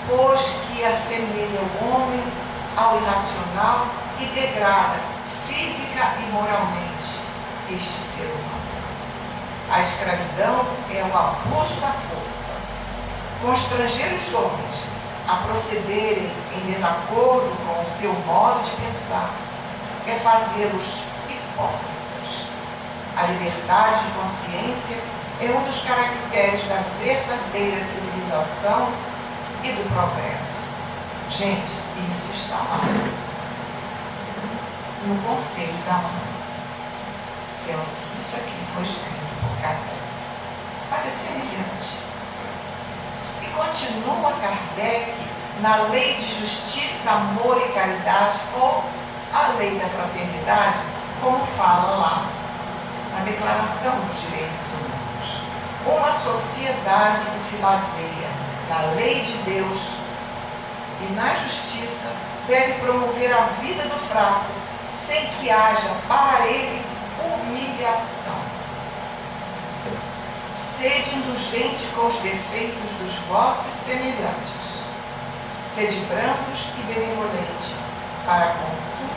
pois que assemelha o homem ao irracional e degrada física e moralmente este ser humano. A escravidão é o abuso da força. Constranger os homens a procederem em desacordo com o seu modo de pensar é fazê-los hipócritas. A liberdade de consciência é um dos caracteres da verdadeira civilização e do progresso. Gente, isso está lá no Conselho da ONU, sendo que isso aqui foi escrito por Kardec. Mas é semelhante. E continua Kardec na lei de justiça, amor e caridade, ou a lei da fraternidade, como fala lá na Declaração dos Direitos Humanos. Uma sociedade que se baseia na lei de Deus e na justiça deve promover a vida do fraco, sem que haja para ele humilhação. Sede indulgente com os defeitos dos vossos semelhantes. Sede brancos e benevolente, para com tudo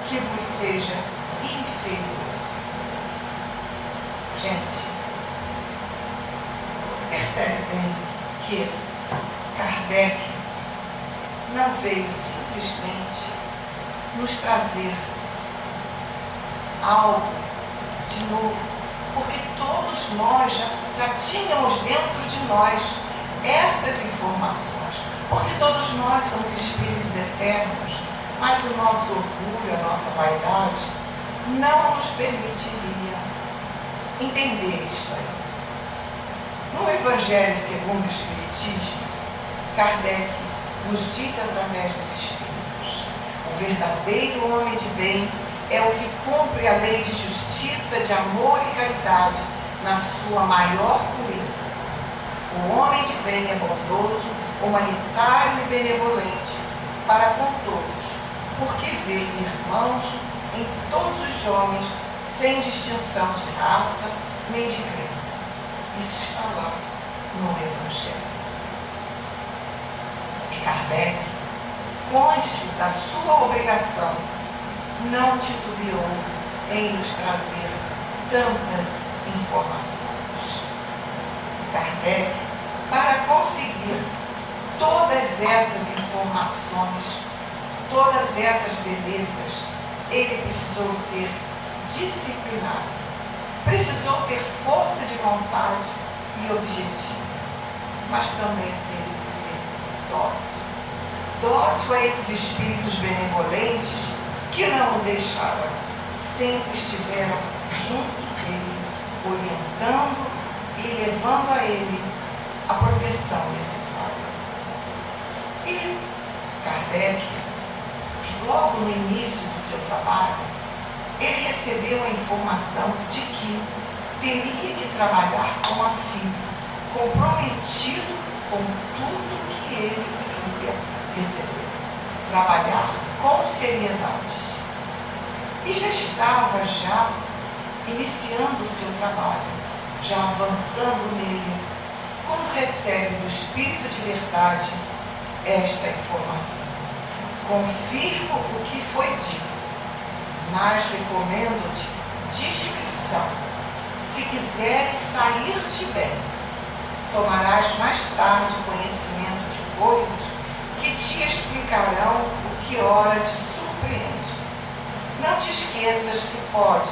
que vos seja inferior. Gente, percebe bem que Kardec não veio simplesmente nos trazer algo de novo, porque todos nós já tínhamos dentro de nós essas informações, porque todos nós somos espíritos eternos, mas o nosso orgulho, a nossa vaidade não nos permitiria entender isto aí. No Evangelho segundo o Espiritismo, Kardec nos diz através dos Espíritos: o verdadeiro homem de bem é o que cumpre a lei de justiça, de amor e caridade na sua maior pureza. O homem de bem é bondoso, humanitário e benevolente para com todos, porque vê irmãos em todos os homens, sem distinção de raça nem de crença. Isso está lá no Evangelho. E Kardec, consciente da sua obrigação, não titubeou em nos trazer tantas informações. Kardec, para conseguir todas essas informações, todas essas belezas, ele precisou ser disciplinado, precisou ter força de vontade e objetivo, mas também teve que ser dócil. Dócil a esses espíritos benevolentes que não o deixaram, sempre estiveram junto dele, orientando e levando a ele a proteção necessária. E Kardec, logo no início do seu trabalho, ele recebeu a informação de que teria que trabalhar com afinco, comprometido com tudo que ele iria receber. Trabalhar com seriedade. E já estava iniciando o seu trabalho, já avançando nele, quando recebe do Espírito de Verdade esta informação. Confirmo o que foi dito, mas recomendo-te discrição se quiseres sair-te bem, tomarás mais tarde conhecimento de coisas que te explicarão o que ora te surpreende. Não te esqueças que pode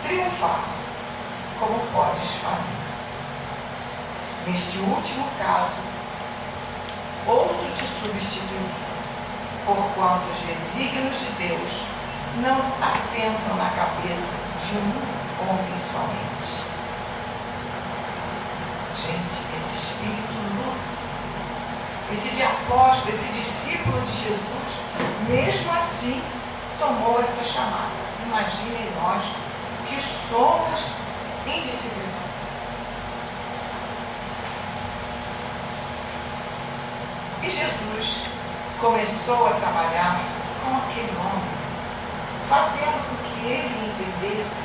triunfar, como podes falir. Neste último caso, outro te substituirá, porquanto os desígnios de Deus não assentam na cabeça de um homem somente. Gente, esse espírito lúcido, esse de apóstolo, esse discípulo de Jesus, mesmo assim tomou essa chamada. Imaginem nós que somos indisciplinados. E Jesus começou a trabalhar com aquele homem, fazendo com que ele entendesse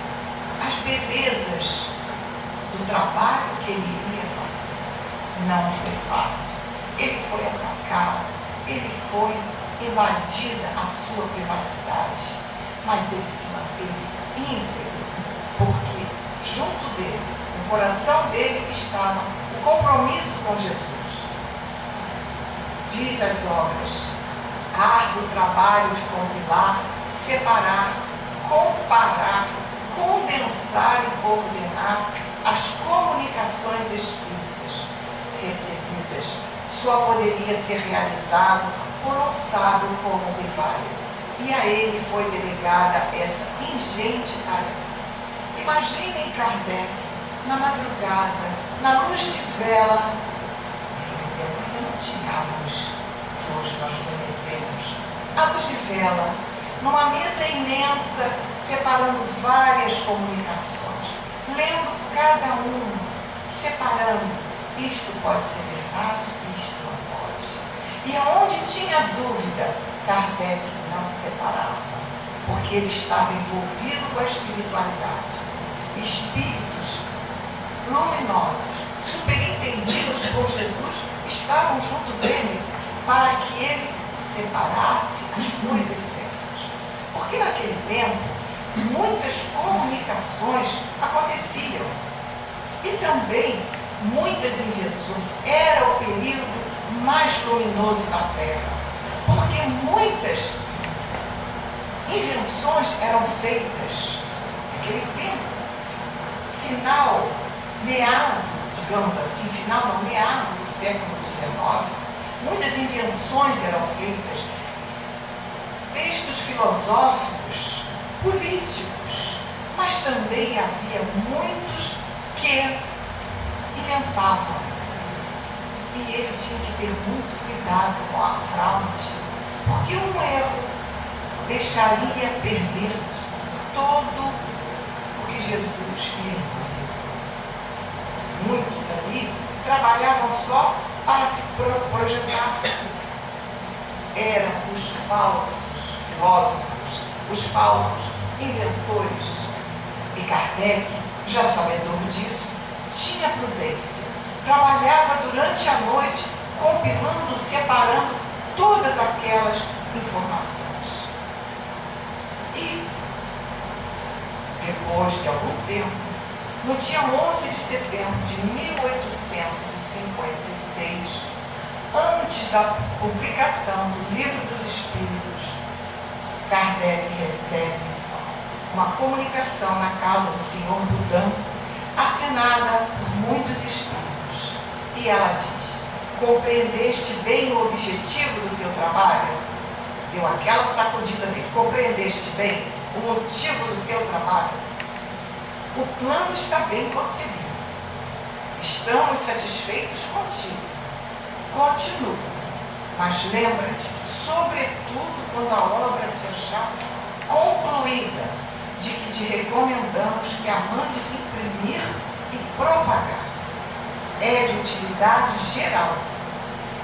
as belezas do trabalho que ele iria fazer. Não foi fácil. Ele foi atacado, ele foi invadida a sua privacidade, mas ele se manteve íntegro, porque junto dele, no coração dele, estava o compromisso com Jesus. Diz as obras, árduo trabalho de compilar, separar, comparar, condensar e coordenar as comunicações espíritas recebidas. Só poderia ser realizado por um sábio como Rivaio. E a ele foi delegada essa ingente tarefa. Imaginem Kardec na madrugada, na luz de vela. Não tinha a luz que hoje nós conhecemos. A luz de vela, numa mesa imensa, separando várias comunicações, lendo cada uma, separando. Isto pode ser verdade, isto não pode. E aonde tinha dúvida, Kardec não separava, porque ele estava envolvido com a espiritualidade. Espíritos luminosos, superintendidos por Jesus, estavam junto dele para que ele separasse as coisas certas. Porque naquele tempo, muitas comunicações aconteciam e também muitas invenções. Era o período mais luminoso da Terra, porque muitas invenções eram feitas naquele tempo, final, meado, digamos assim, final não, meado do século XIX. Muitas invenções eram feitas, textos filosóficos, políticos, mas também havia muitos que inventavam. E ele tinha que ter muito cuidado com a fraude, porque um erro deixaria perder todo o que Jesus lhe ensinou. Muitos ali trabalhavam só para se projetar. Eram os falsos filósofos, os falsos inventores. E Kardec, já sabedor disso, tinha prudência. Trabalhava durante a noite, compilando, separando todas aquelas informações. E, depois de algum tempo, no dia 11 de setembro de 1856, antes da publicação do Livro dos Espíritos, Kardec recebe uma comunicação na casa do Senhor Budã, assinada por muitos espíritos. E ela diz: compreendeste bem o objetivo do teu trabalho? Deu aquela sacudida nele. Compreendeste bem o motivo do teu trabalho? O plano está bem concebido. Estamos satisfeitos contigo. Continua. Mas lembra-te, sobretudo quando a obra se achar concluída, de que te recomendamos que a mandes imprimir e propagar. É de utilidade geral.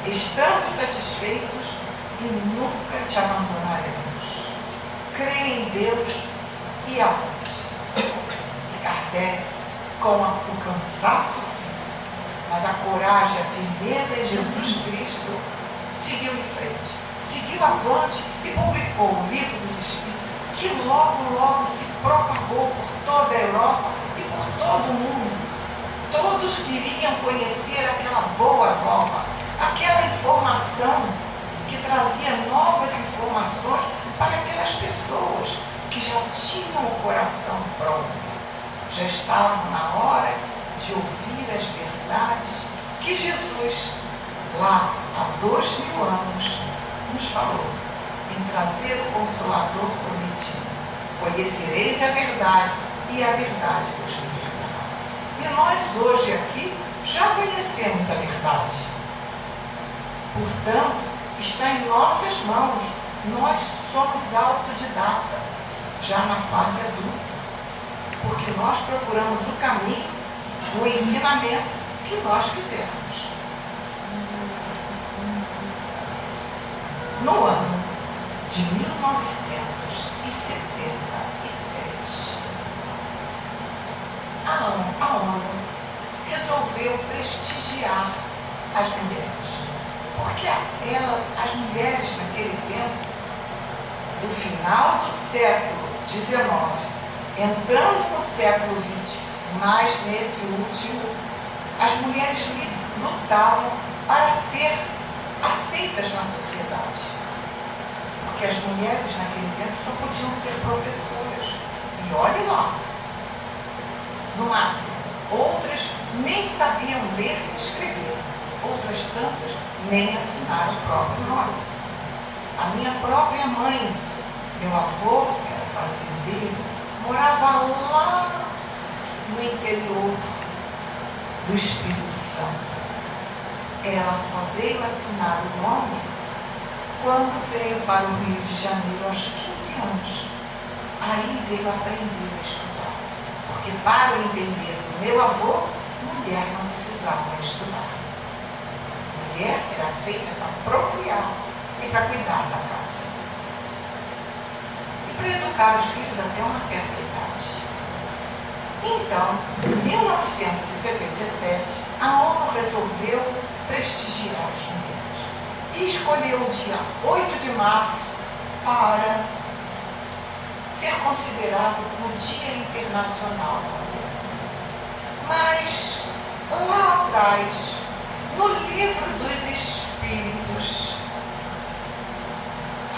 Estamos satisfeitos e nunca te abandonaremos. Crê em Deus e avante. E Kardec, com o cansaço físico, mas a coragem, a firmeza em Jesus Cristo, seguiu em frente, seguiu avante e publicou o Livro dos Espíritos, que logo se propagou por toda a Europa e por por todo mundo. Todos queriam conhecer aquela boa nova, aquela informação que trazia novas informações para aquelas pessoas que já tinham o coração pronto, já estavam na hora de ouvir as verdades que Jesus, lá há 2000 anos, nos falou, em trazer o Consolador prometido. Conhecereis a verdade e a verdade vos libertará. E nós hoje aqui já conhecemos a verdade. Portanto, está em nossas mãos. Nós somos autodidatas, já na fase adulta, porque nós procuramos o caminho, o ensinamento que nós quisermos. No ano de 1977, a ONU resolveu prestigiar as mulheres. Porque as mulheres naquele tempo, do final do século XIX, entrando no século XX, mas nesse último, as mulheres lutavam para ser aceitas na sociedade. Porque as mulheres naquele tempo só podiam ser professoras. E olhe lá, no máximo. Outras nem sabiam ler e escrever. Outras tantas nem assinar o próprio nome. A minha própria mãe, meu avô, que era fazendeiro, morava lá no interior do Espírito Santo. Ela só veio assinar o nome quando veio para o Rio de Janeiro aos 15 anos. Aí veio aprender a estudar. Porque para o entender do meu avô, mulher não precisava estudar. Mulher era feita para procriar e para cuidar da casa. E para educar os filhos até uma certa idade. Então, em 1977, a ONU resolveu prestigiar as mulheres. E escolheu o dia 8 de março para ser considerado o Dia Internacional da Mulher. Mas, lá atrás, no Livro dos Espíritos,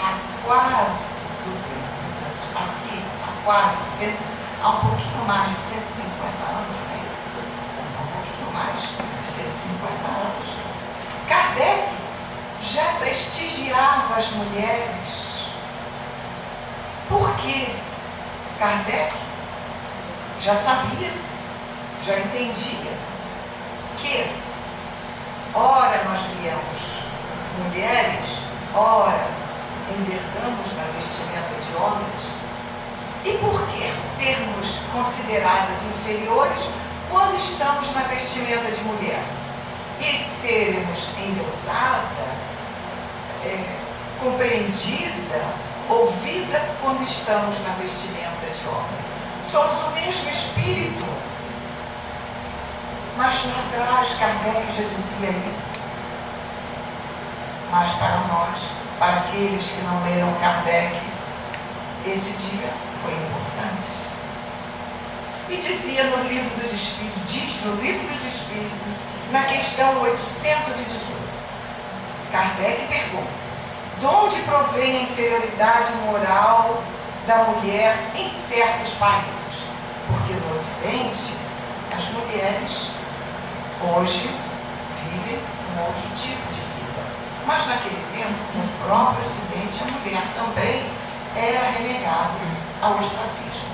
há quase 200 anos, aqui há quase 100, há um pouquinho mais de 150 anos, não é isso? Um pouquinho mais de 150 anos. Kardec já prestigiava as mulheres. Por quê? Kardec já sabia, já entendia que ora nós viemos mulheres, ora envergamos na vestimenta de homens. E por que sermos consideradas inferiores quando estamos na vestimenta de mulher? E sermos endeusada, compreendida, ouvida quando estamos na vestimenta de homem? Somos o mesmo espírito. Mas lá atrás Kardec já dizia isso. Mas para nós, para aqueles que não leram Kardec, esse dia foi importante. E dizia no Livro dos Espíritos, diz no Livro dos Espíritos, na questão 818, Kardec pergunta: de onde provém a inferioridade moral da mulher em certos países? Porque no Ocidente, as mulheres hoje vivem um outro tipo de vida. Mas naquele tempo, no próprio Ocidente, a mulher também era renegada ao ostracismo.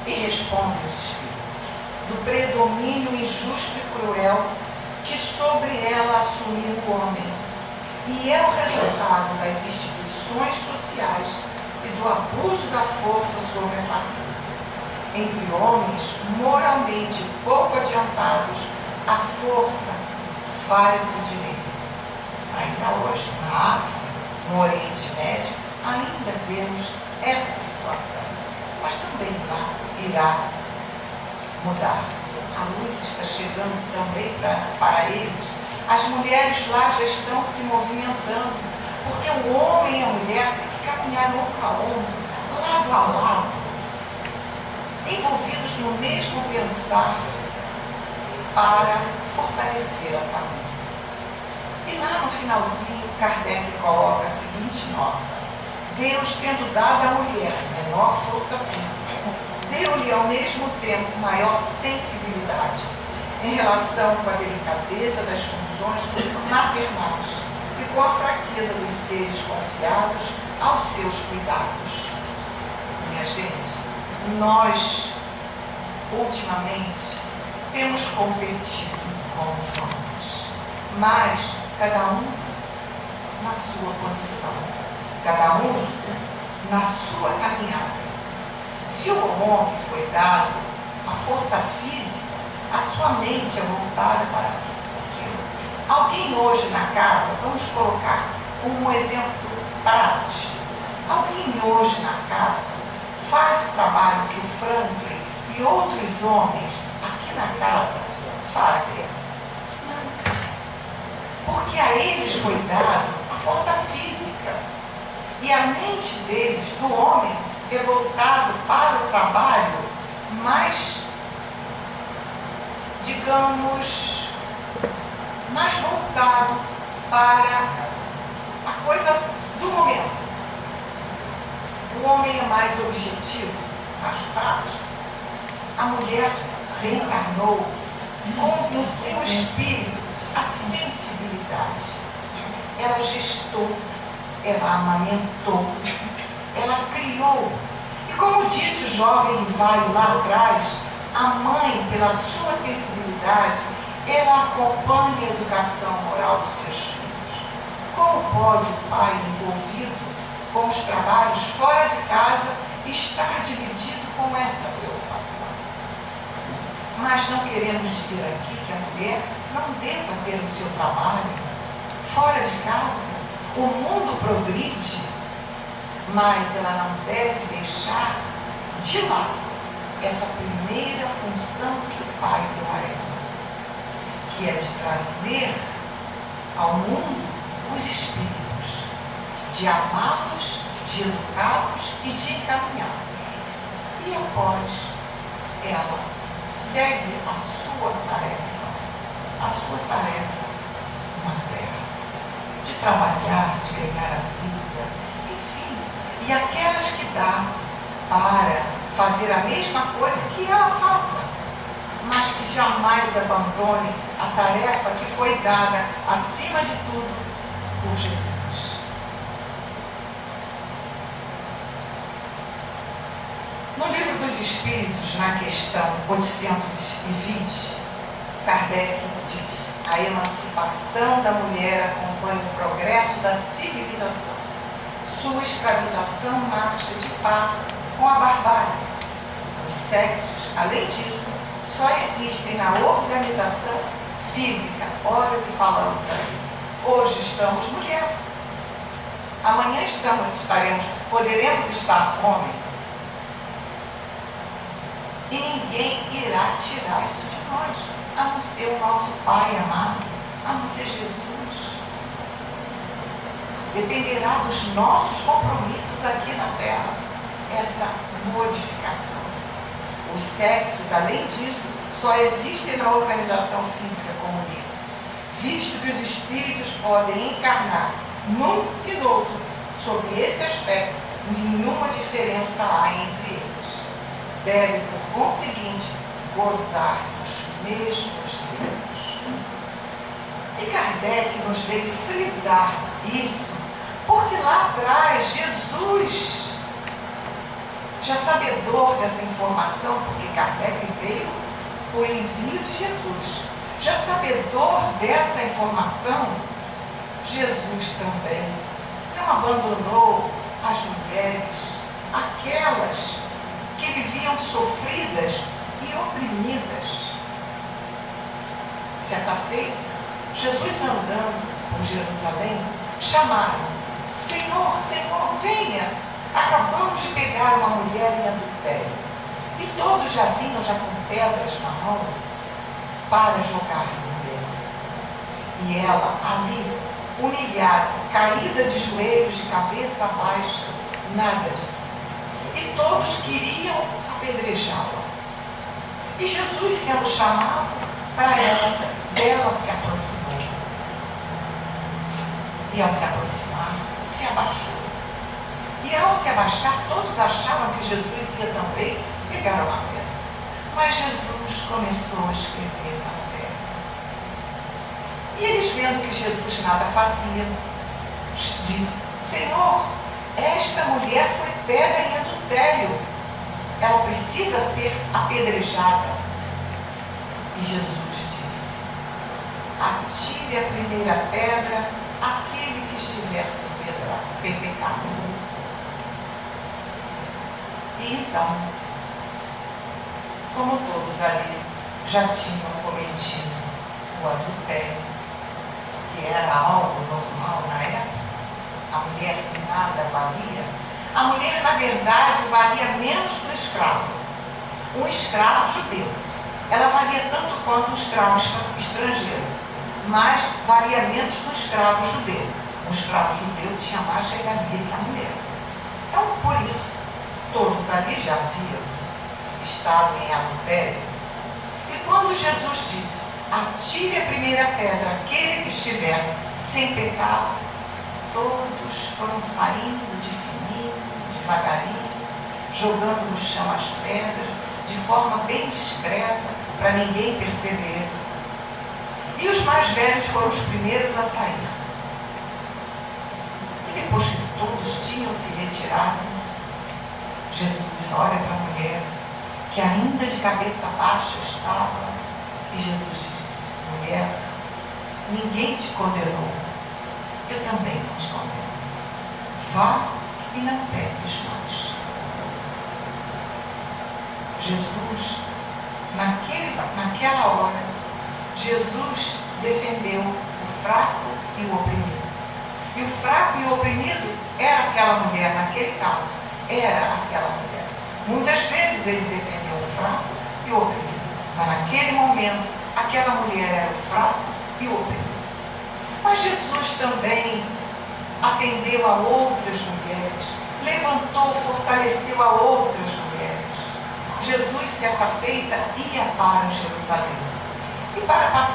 E responde os espíritos: do predomínio injusto e cruel que sobre ela assumiu o homem. E é o resultado das instituições sociais e do abuso da força sobre a fraqueza. Entre homens moralmente pouco adiantados, a força faz o direito. Ainda hoje, na África, no Oriente Médio, ainda vemos essa situação. Mas também lá irá mudar. A luz está chegando também para eles. As mulheres lá já estão se movimentando, porque o homem e a mulher têm que caminhar ombro a ombro, lado a lado. envolvidos no mesmo pensar para fortalecer a família. E lá no finalzinho, Kardec coloca a seguinte nota: Deus, tendo dado à mulher menor força física, deu-lhe ao mesmo tempo maior sensibilidade em relação com a delicadeza das funções maternais e com a fraqueza dos seres confiados aos seus cuidados. Minha gente, nós, ultimamente, temos competido com os homens, mas cada um na sua posição, cada um na sua caminhada. Se o homem foi dado a força física, a sua mente é voltada para aquilo. Alguém hoje na casa, vamos colocar um exemplo prático, alguém hoje na casa faz o trabalho que o Franklin e outros homens aqui na casa fazem? Não. Porque a eles foi dado a força física e a mente deles, do homem, é voltado para o trabalho mais, digamos, mais voltado para a coisa do momento. O homem é mais objetivo, mais prático. A mulher reencarnou com no seu espírito a sensibilidade. Ela gestou, ela amamentou, ela criou. E como disse o jovem Rivaio lá atrás, a mãe, pela sua sensibilidade, ela acompanha a educação moral dos seus filhos. Como pode o pai envolvido com os trabalhos fora de casa estar dividido com essa preocupação? Mas não queremos dizer aqui que a mulher não deva ter o seu trabalho fora de casa. O mundo progride, mas ela não deve deixar de lado essa primeira função que o pai deu a ela, que é de trazer ao mundo os espíritos, de amá-los, de educá-los e de encaminhá-los. E após, ela segue a sua tarefa na terra, de trabalhar, de ganhar a vida, enfim, e aquelas que dá para fazer a mesma coisa que ela faça, mas que jamais abandone a tarefa que foi dada, acima de tudo, por Jesus. No Livro dos Espíritos, na questão 820, Kardec diz: a emancipação da mulher acompanha o progresso da civilização. Sua escravização marcha de par com a barbárie. Os sexos, além disso, só existem na organização física. Olha o que falamos aí. Hoje estamos mulher, amanhã poderemos estar homem. E ninguém irá tirar isso de nós, a não ser o nosso Pai amado, a não ser Jesus. Dependerá dos nossos compromissos aqui na Terra, essa modificação. Os sexos, além disso, só existem na organização física como livro, visto que os espíritos podem encarnar num e no outro. Sob esse aspecto, nenhuma diferença há entre eles. Devem, por conseguinte, gozar dos mesmos direitos. E Kardec nos veio frisar isso, porque lá atrás Jesus, já sabedor dessa informação, porque Kardec veio por envio de Jesus, já sabedor dessa informação, Jesus também não abandonou as mulheres, aquelas que viviam sofridas e oprimidas. Certa feita, Jesus andando por Jerusalém, chamaram: Senhor, Senhor, venha, acabamos de pegar uma mulher em adultério. E todos já vinham já com pedras na mão para jogar nela. E ela ali, humilhada, caída de joelhos, de cabeça baixa, nada de si. E todos queriam apedrejá-la. E Jesus, sendo chamado para ela, dela se aproximou. E ao se aproximar, se abaixou. E ao se abaixar, todos achavam que Jesus ia também pegar uma pedra. Mas Jesus começou a escrever na terra. E eles, vendo que Jesus nada fazia, diz: Senhor, esta mulher foi pega em adultério. Ela precisa ser apedrejada. E Jesus disse: atire a primeira pedra aquele que estiver sem pecado. E então, como todos ali já tinham cometido o adultério, que era algo normal na época, a mulher que nada valia, a mulher, na verdade, valia menos que o escravo. Um escravo judeu, ela valia tanto quanto um escravo estrangeiro, mas valia menos que um escravo judeu. Um escravo judeu tinha mais regalia que a mulher. Então, por isso, todos ali já haviam estado em adultério. E quando Jesus disse: atire a primeira pedra aquele que estiver sem pecado, todos foram saindo de fininho, devagarinho, jogando no chão as pedras, de forma bem discreta, para ninguém perceber. E os mais velhos foram os primeiros a sair. E depois que todos tinham se retirado, Jesus olha para a mulher, que ainda de cabeça baixa estava, e Jesus diz: mulher, ninguém te condenou, eu também não te condeno. Vá e não peques mais. Jesus, naquela hora, Jesus defendeu o fraco e o oprimido. E o fraco e o oprimido era aquela mulher, naquele caso, era aquela mulher. Muitas vezes ele defendeu o fraco e o oprimido, mas naquele momento, aquela mulher era o fraco e o oprimido. Mas Jesus também atendeu a outras mulheres, levantou, fortaleceu a outras mulheres. Jesus, certa feita, ia para Jerusalém. E para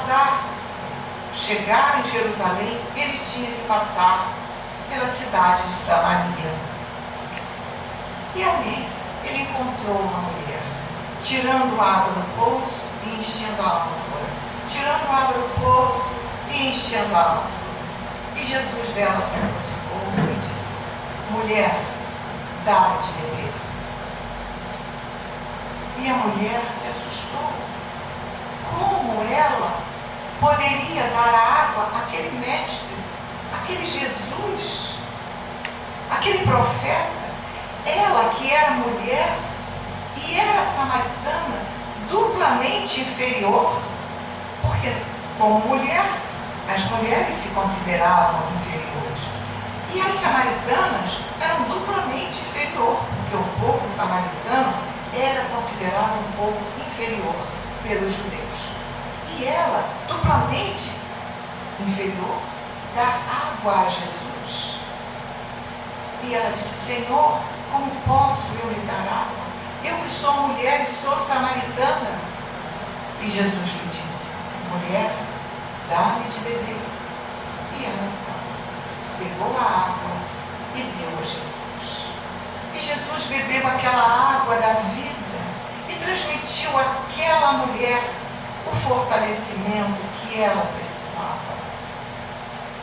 chegar em Jerusalém, ele tinha que passar pela cidade de Samaria. E ali ele encontrou uma mulher, tirando água do poço e enchendo a ânfora. Tirando água do poço e enchendo a ânfora. E Jesus dela se aproximou e disse: mulher, dá-me de beber. E a mulher se assustou. Como ela poderia dar a água àquele mestre, àquele Jesus, àquele profeta? Ela que era mulher e era samaritana, duplamente inferior, porque como mulher, as mulheres se consideravam inferiores. E as samaritanas eram duplamente inferior, porque o povo samaritano era considerado um povo inferior pelos judeus. E ela, duplamente inferior, dá água a Jesus. E ela disse: Senhor, como posso eu lhe dar água? Eu que sou mulher e sou samaritana. E Jesus lhe disse: mulher, dá-me de beber. E ela então pegou a água e deu a Jesus. E Jesus bebeu aquela água da vida e transmitiu àquela mulher o fortalecimento que ela precisava.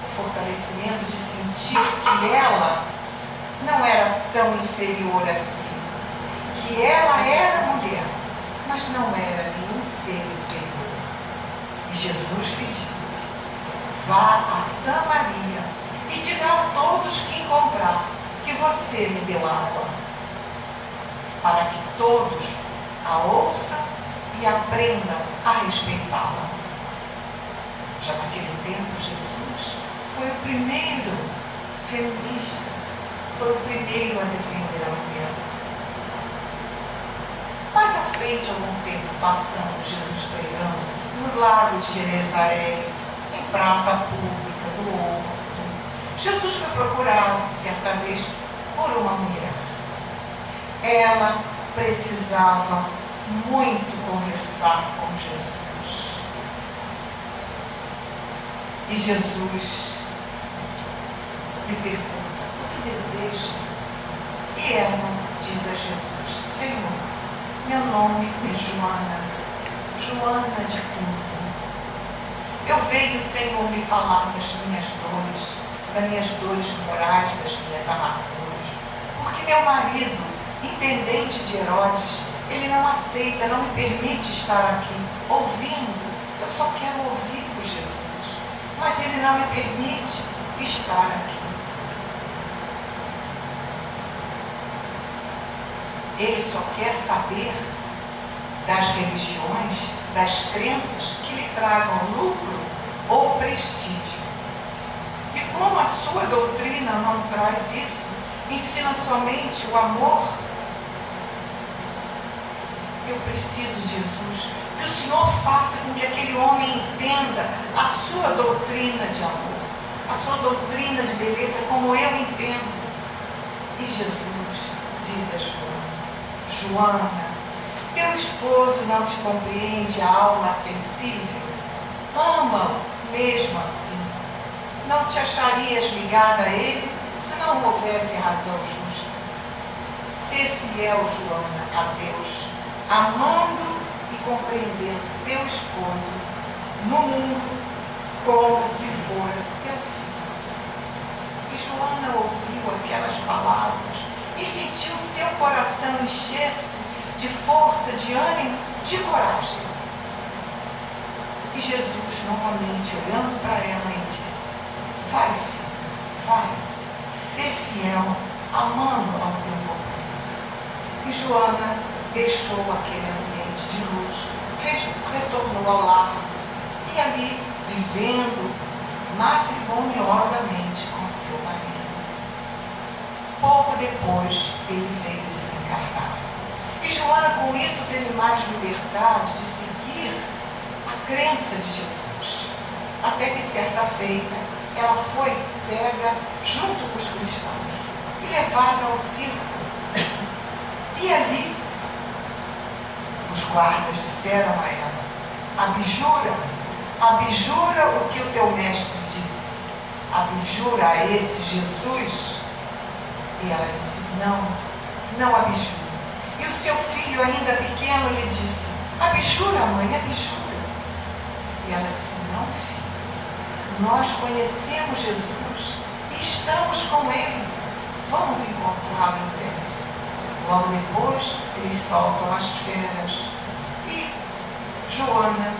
O fortalecimento de sentir que ela não era tão inferior assim. Que ela era mulher, mas não era nenhum ser inferior. E Jesus lhe disse: vá a Samaria e diga a todos que encontrar que você me deu água, para que todos a ouçam e aprendam a respeitá-la. Já naquele tempo, Jesus foi o primeiro feminista, foi o primeiro a defender a mulher. Mais à frente, algum tempo passando, Jesus pregando no lago de Genezaré, em praça pública do Horto, Jesus foi procurado, certa vez, por uma mulher. Ela precisava muito conversar com Jesus. E Jesus lhe pergunta: o que deseja? E ela diz a Jesus: Senhor, meu nome é Joana de Cusa. Eu venho, Senhor, lhe falar das minhas dores morais, das minhas amarguras, porque meu marido, intendente de Herodes, ele não aceita, não me permite estar aqui ouvindo. Eu só quero ouvir por Jesus, mas ele não me permite estar aqui. Ele só quer saber das religiões, das crenças que lhe tragam lucro ou prestígio. E como a sua doutrina não traz isso, ensina somente o amor, eu preciso, Jesus, que o Senhor faça com que aquele homem entenda a sua doutrina de amor, a sua doutrina de beleza, como eu entendo. E Jesus diz a Joana: teu esposo não te compreende, a alma sensível? Ama-o mesmo assim. Não te acharias ligada a ele se não houvesse razão justa. Ser fiel, Joana, a Deus, amando e compreendendo teu esposo no mundo como se fora teu filho. E Joana ouviu aquelas palavras e sentiu seu coração encher-se de força, de ânimo, de coragem. E Jesus, novamente, olhando para ela, e disse: vai, filho, vai, ser fiel, amando ao teu companheiro. E Joana deixou aquele ambiente de luz, retornou ao lar, e ali, vivendo matrimoniosamente com seu marido. Pouco depois, ele veio desencarnar. E Joana, com isso, teve mais liberdade de seguir a crença de Jesus. Até que, certa feita, ela foi pega junto com os cristãos e levada ao circo. E ali, os guardas disseram a ela: abjura o que o teu mestre disse. Abjura a esse Jesus. E ela disse: não abjura. E o seu filho, ainda pequeno, lhe disse: abjura, mãe, abjura. E ela disse: não, filho, nós conhecemos Jesus e estamos com ele. Vamos encontrá-lo em breve. Logo depois, eles soltam as feras e Joana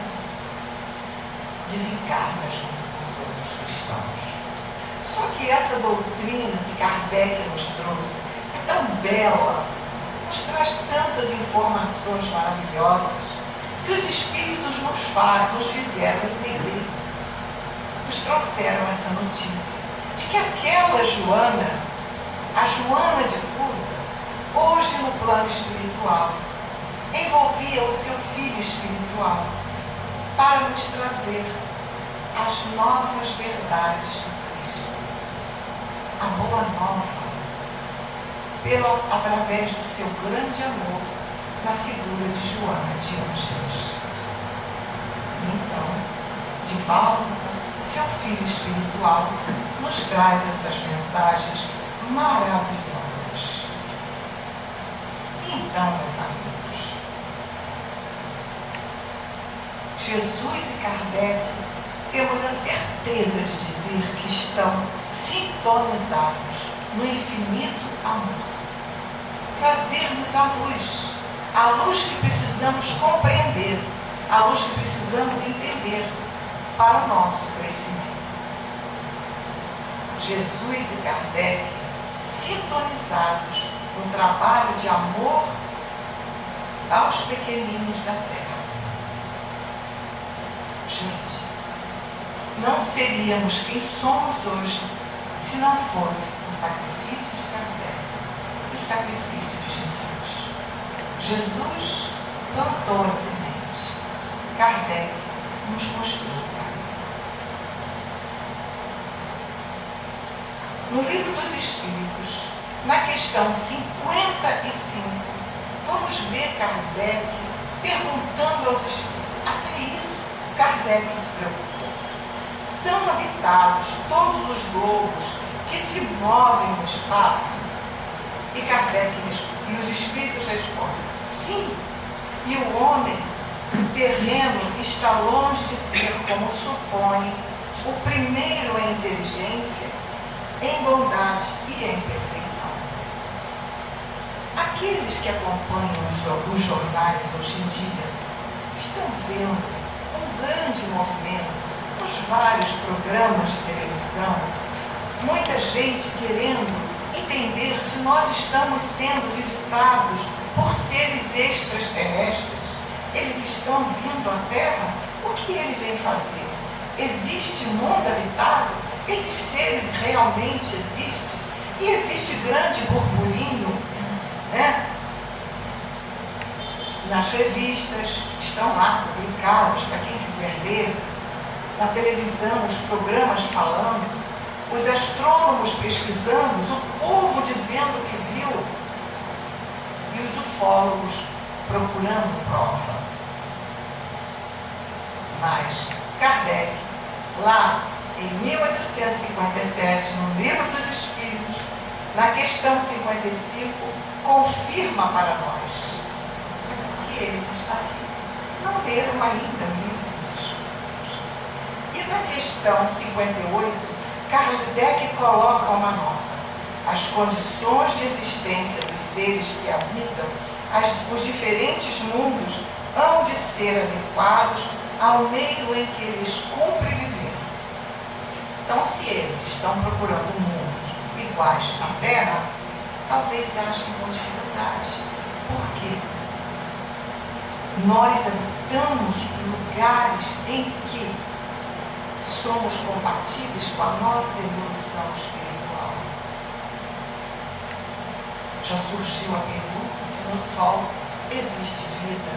desencarna junto com os outros cristãos. Só que essa doutrina que Kardec nos trouxe é tão bela, nos traz tantas informações maravilhosas, que os Espíritos nos fizeram entender, nos trouxeram essa notícia, de que aquela Joana, a Joana de Cusa, hoje no plano espiritual, envolvia o seu filho espiritual, para nos trazer as novas verdades de Cristo, a boa nova, através do seu grande amor na figura de Joana de Ângeles. Então, Divaldo, seu filho espiritual, nos traz essas mensagens maravilhosas. Então, meus amigos, Jesus e Kardec temos a certeza de dizer que estão sintonizados no infinito amor. Trazermos a luz que precisamos compreender, a luz que precisamos entender para o nosso crescimento. Jesus e Kardec sintonizados no trabalho de amor aos pequeninos da terra. Gente, não seríamos quem somos hoje se não fosse o sacrifício de Kardec e o sacrifício de Jesus. Jesus plantou a semente, Kardec nos mostrou o caminho. No Livro dos Espíritos, na questão 55, vamos ver Kardec perguntando aos espíritos. Até isso, Kardec se preocupou. São habitados todos os globos que se movem no espaço? E Kardec e os espíritos respondem: sim. E o homem terreno está longe de ser, como supõe, o primeiro em inteligência, em bondade e em perfeição. Aqueles que acompanham os jornais hoje em dia estão vendo um grande movimento nos vários programas de televisão, muita gente querendo entender se nós estamos sendo visitados por seres extraterrestres. Eles estão vindo à Terra, o que ele vem fazer? Existe mundo habitado? Esses seres realmente existem? E existe grande burburinho, né? Nas revistas, estão lá publicados para quem quiser ler, na televisão, os programas falando, os astrônomos pesquisando, o povo dizendo que viu, e os ufólogos procurando prova. Mas Kardec, lá em 1857, no Livro dos Espíritos, na questão 55, confirma para nós que ele está aqui. Não leram ainda o Livro dos Espíritos. E na questão 58, Kardec coloca uma nota: as condições de existência dos seres que habitam os diferentes mundos hão de ser adequados ao meio em que eles cumprem viver. Então, se eles estão procurando mundos iguais à Terra, talvez achem com dificuldade. Por quê? Nós habitamos lugares em que somos compatíveis com a nossa evolução espiritual. Já surgiu a pergunta se no Sol existe vida.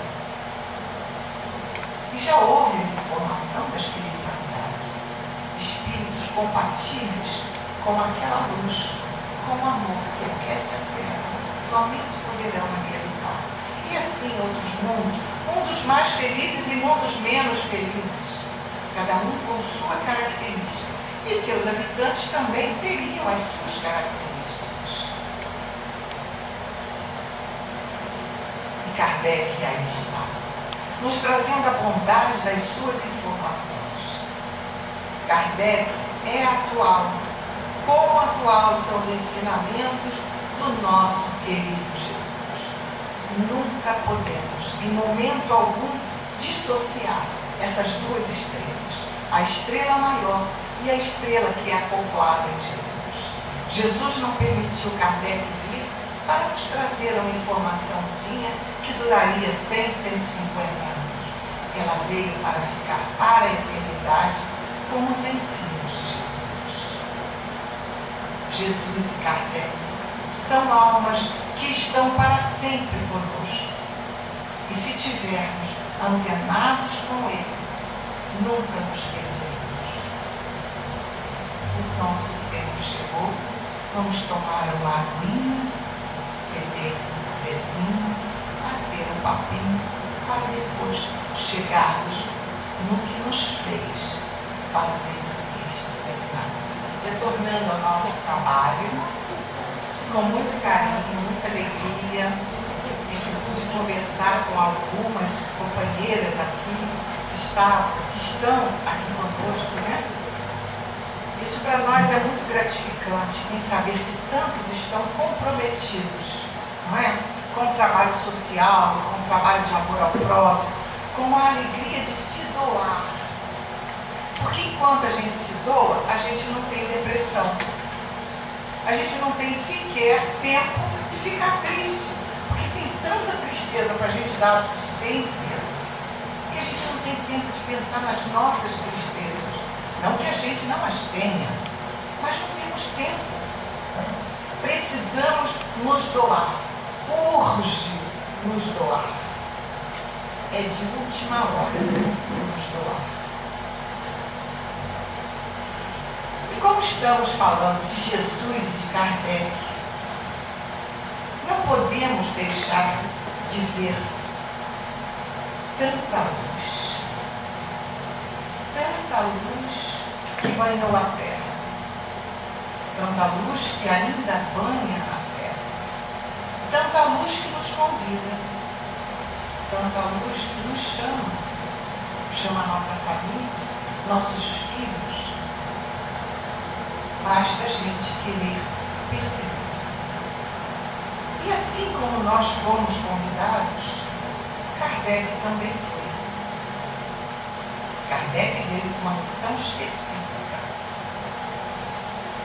E já houve a informação da espiritualidade. Espíritos compatíveis com aquela luz, com o amor que aquece a Terra, somente poderão ali habitar. E assim outros mundos, mundos mais felizes e mundos menos felizes, cada um com sua característica. E seus habitantes também teriam as suas características. E Kardec aí está, nos trazendo a bondade das suas informações. Kardec é atual. Como atual são os ensinamentos do nosso querido Jesus. Nunca podemos, em momento algum, dissociar essas duas estrelas. A estrela maior e a estrela que é acoplada em Jesus. Jesus não permitiu Kardec vir para nos trazer uma informaçãozinha que duraria 100, 150 anos. Ela veio para ficar para a eternidade como os ensinos de Jesus. Jesus e Kardec são almas que estão para sempre conosco. E se tivermos antenados com Ele, nunca nos perderemos. O nosso tempo chegou, vamos tomar uma aguinha, beber um cafezinho, bater um papinho, para depois chegarmos no que nos fez fazer este seminário. Retornando ao nosso trabalho, com muito carinho, muita alegria, e que pude conversar com algumas companheiras aqui que estão aqui conosco, né? Isso para nós é muito gratificante, em saber que tantos estão comprometidos, não é? Com o trabalho social, com o trabalho de amor ao próximo, com a alegria de se doar. Porque enquanto a gente se doa, a gente não tem depressão. A gente não tem sequer tempo de ficar triste. Porque tem tanta tristeza para a gente dar assistência, que a gente não tem tempo de pensar nas nossas tristezas. Não que a gente não as tenha, mas não temos tempo. Precisamos nos doar. Urge nos doar. É de última hora nos doar. E como estamos falando de Jesus e de Kardec, não podemos deixar de ver tanta luz que banhou a terra, tanta luz que ainda banha a terra, tanta luz que nos convida, tanta luz que nos chama a nossa família, nossos filhos. Basta a gente querer perceber. E assim como nós fomos convidados, Kardec também foi. Kardec veio com uma missão específica.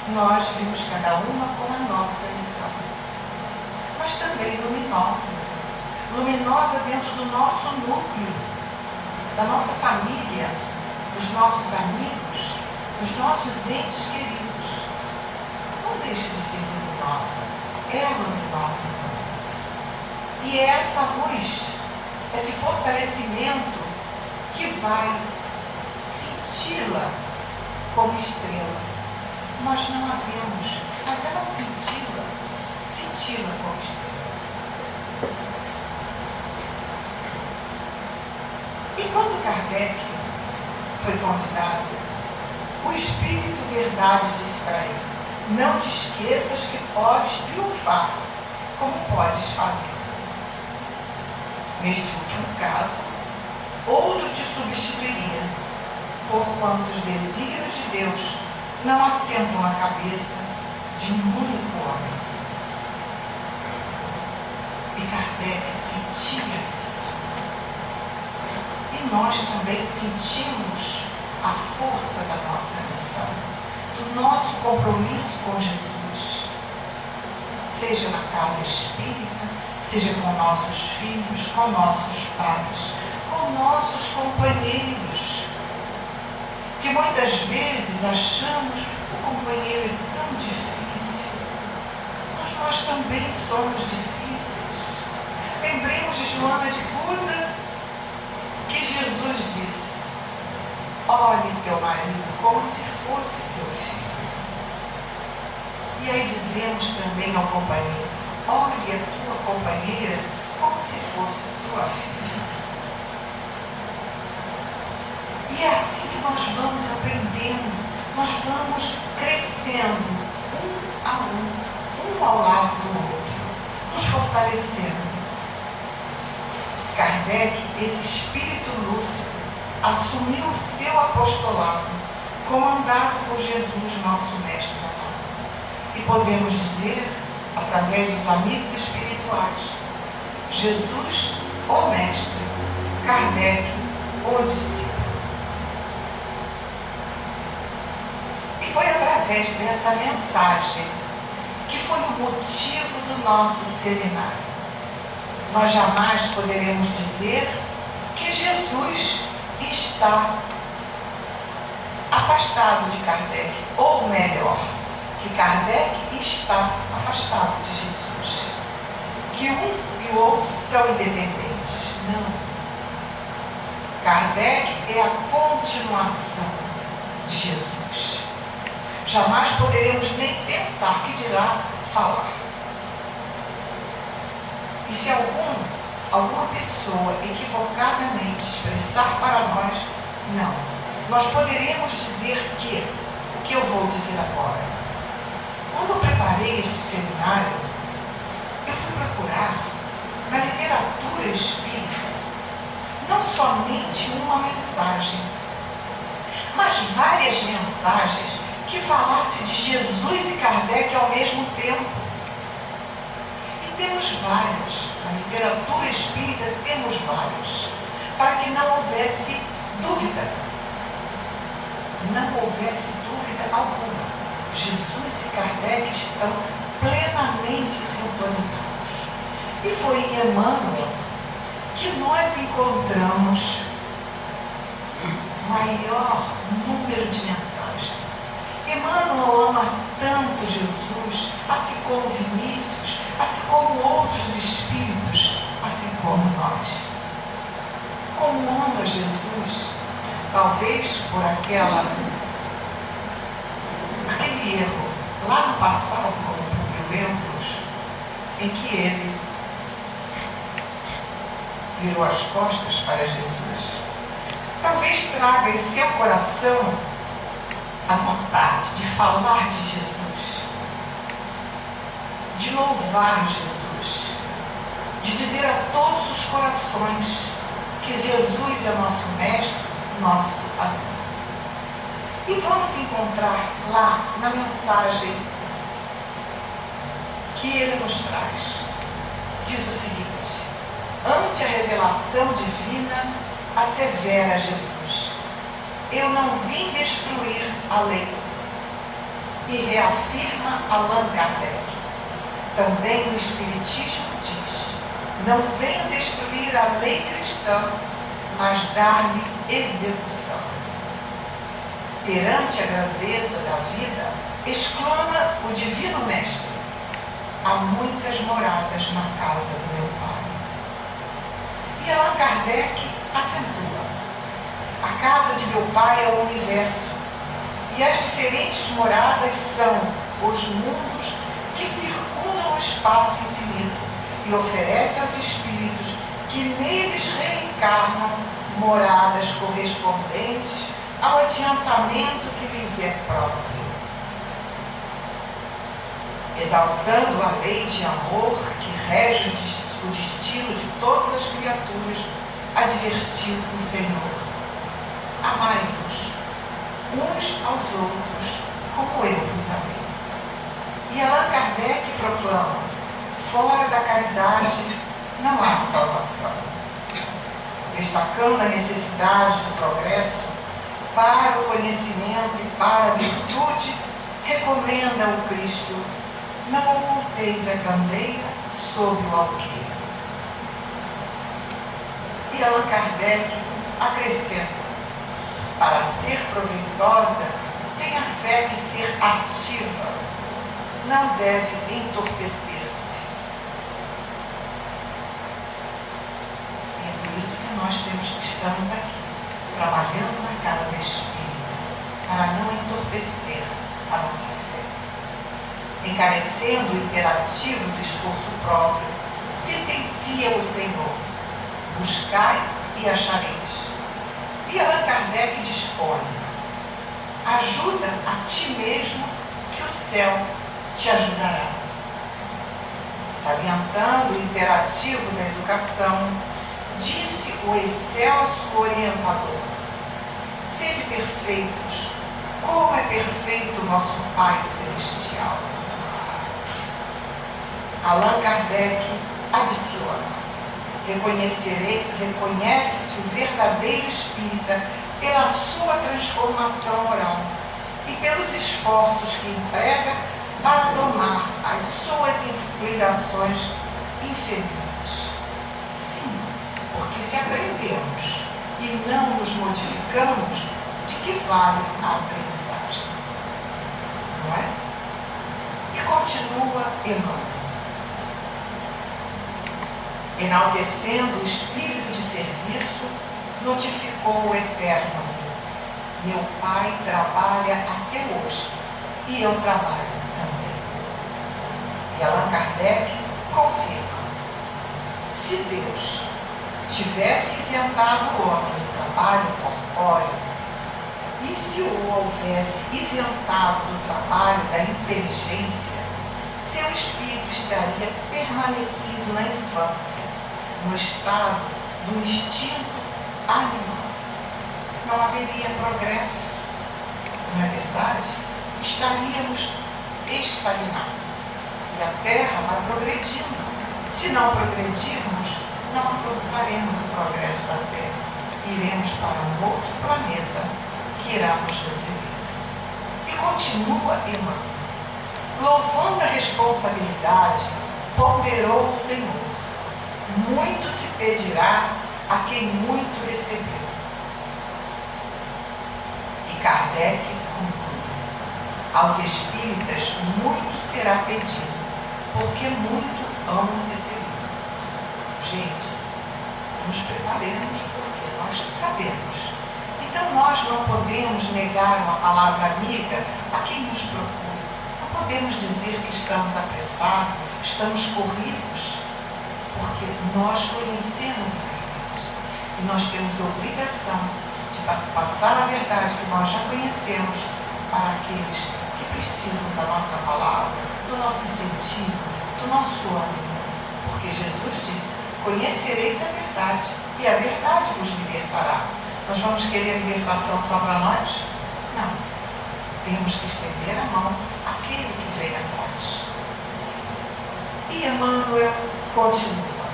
Nós vimos cada uma com a nossa missão, mas também luminosa. Luminosa dentro do nosso núcleo, da nossa família, dos nossos amigos, dos nossos entes queridos. Não deixa de ser luminosa, é luminosa. E é essa luz, esse fortalecimento que vai cintila como estrela. Nós não a vemos, mas ela cintila como estrela. E quando Kardec foi convidado, o Espírito Verdade disse para ele: não te esqueças que podes triunfar, como podes falir. Neste último caso, outro te substituiria, porquanto os desígnios de Deus não assentam na cabeça de um único homem. E Kardec sentia isso. E nós também sentimos a força da nossa missão, do nosso compromisso com Jesus, seja na casa espírita, seja com nossos filhos, com nossos pais, com nossos companheiros, que muitas vezes achamos o companheiro é tão difícil, mas nós também somos difíceis. Lembremos de Joana de Cusa, que Jesus disse: olhe teu marido como se fosse seu filho. E aí dizemos também ao companheiro: olhe a tua companheira como se fosse tua filha. E é assim que nós vamos aprendendo, nós vamos crescendo, um ao lado do outro, nos fortalecendo. Kardec, esse espírito lúcido, assumiu o seu apostolado, comandado por Jesus, nosso mestre amado. E podemos dizer, através dos amigos espirituais: Jesus, o mestre, Kardec, o discípulo. E foi através dessa mensagem que foi o motivo do nosso seminário. Nós jamais poderemos dizer que Jesus está afastado de Kardec, ou melhor, que Kardec está afastado de Jesus, que um e o outro são independentes. Não. Kardec é a continuação de Jesus. Jamais poderemos nem pensar, que dirá falar. E se alguma pessoa equivocadamente expressar para nós, não. Nós poderemos dizer o que eu vou dizer agora. Quando eu preparei este seminário, eu fui procurar na literatura espírita não somente uma mensagem, mas várias mensagens que falassem de Jesus e Kardec ao mesmo tempo. E temos várias, na literatura espírita temos várias, para que não houvesse dúvida. Não houvesse dúvida alguma. Jesus e Kardec estão plenamente sintonizados. E foi em Emmanuel que nós encontramos maior número de mensagens. Emmanuel ama tanto Jesus, assim como Vinícius, assim como outros espíritos, assim como nós. Como ama Jesus, talvez por aquele erro lá no passado, como Publio Lentulus, em que ele virou as costas para Jesus. Talvez traga em seu coração a vontade de falar de Jesus, de louvar Jesus, de dizer a todos os corações que Jesus é nosso Mestre, nosso amigo. E vamos encontrar lá na mensagem que ele nos traz. Diz o seguinte: ante a revelação divina, assevera Jesus: eu não vim destruir a lei. E reafirma Allan Kardec. Também o Espiritismo diz: não venho destruir a lei cristã, mas dar-lhe execução. Perante a grandeza da vida, exclama o Divino Mestre: há muitas moradas na casa do meu Pai. E Allan Kardec acentua: a casa de meu Pai é o universo, e as diferentes moradas são os mundos que circundam o espaço infinito e oferece aos espíritos que neles reencarnam moradas correspondentes ao adiantamento que lhes é próprio. Exalçando a lei de amor que rege o destino de todas as criaturas, advertiu o Senhor: amai-vos uns aos outros como eu vos amei. E Allan Kardec proclama: fora da caridade não há salvação. Destacando a necessidade do progresso para o conhecimento e para a virtude, recomenda o Cristo: não oculteis a candeia sob o alqueire. E Allan Kardec acrescenta: para ser proveitosa, tem a fé que ser ativa, não deve entorpecer-se. E é por isso que nós estamos aqui, trabalhando na casa espírita, para não entorpecer a nossa fé. Encarecendo o imperativo do esforço próprio, sentencia o Senhor: buscai e achareis. E Allan Kardec dispõe: ajuda a ti mesmo, que o céu te ajudará. Salientando o imperativo da educação, disse o excelso orientador: sede perfeitos, como é perfeito nosso Pai Celestial. Allan Kardec adiciona: reconhece-se o verdadeiro espírita pela sua transformação moral e pelos esforços que emprega para domar as suas inclinações infelizes. Sim, porque se aprendemos e não nos modificamos, de que vale a aprendizagem? Não é? E continua Emmanuel: enaltecendo o espírito de serviço, notificou o Eterno: meu Pai trabalha até hoje e eu trabalho também. E Allan Kardec confirma: se Deus tivesse isentado o homem do trabalho corpóreo, e se o houvesse isentado do trabalho da inteligência, seu espírito estaria permanecido na infância, no estado do instinto animal. Não haveria progresso, não é verdade? Estaríamos estagnados. E a Terra vai progredindo. Se não progredirmos, não alcançaremos o progresso da Terra. Iremos para um outro planeta que irá nos receber. E continua Emmanuel: louvando a responsabilidade, ponderou o Senhor: muito se pedirá a quem muito recebeu. E Kardec conclui: aos espíritas muito será pedido, porque muito amam receber. Gente, nos preparemos, porque nós sabemos. Então nós não podemos negar uma palavra amiga a quem nos procura. Não podemos dizer que estamos apressados, estamos corridos, porque nós conhecemos a verdade. E nós temos a obrigação de passar a verdade que nós já conhecemos para aqueles que precisam da nossa palavra, do nosso incentivo, do nosso ânimo. Porque Jesus disse: conhecereis a verdade e a verdade vos libertará. Nós vamos querer libertação só para nós? Não. Temos que estender a mão àquele que vem atrás. E Emmanuel continua,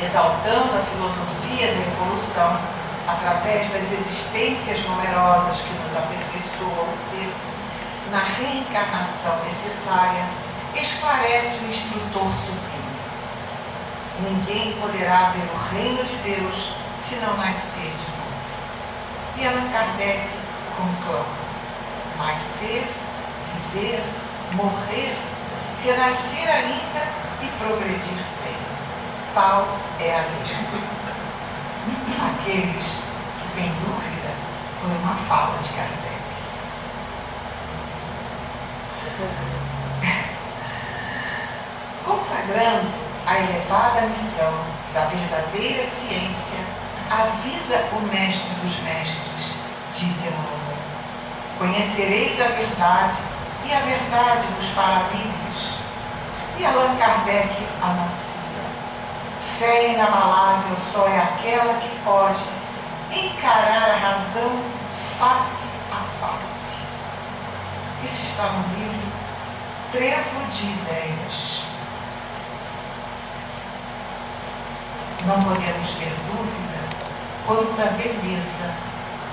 exaltando a filosofia da evolução através das existências numerosas que nos aperfeiçoam o ser, na reencarnação necessária, esclarece o instrutor supremo. Ninguém poderá ver o reino de Deus se não nascer de novo. E Allan Kardec conclama: nascer, viver, morrer, renascer ainda e progredir sempre. Tal é a lei. Aqueles que têm dúvida, foi uma fala de Kardec. Consagrando a elevada missão da verdadeira ciência, avisa o mestre dos mestres, diz Emmanuel: conhecereis a verdade e a verdade vos fará livres. E Allan Kardec anuncia: fé inabalável só é aquela que pode encarar a razão face a face. Isso está no livro Trevo de Ideias. Não podemos ter dúvida quanto à beleza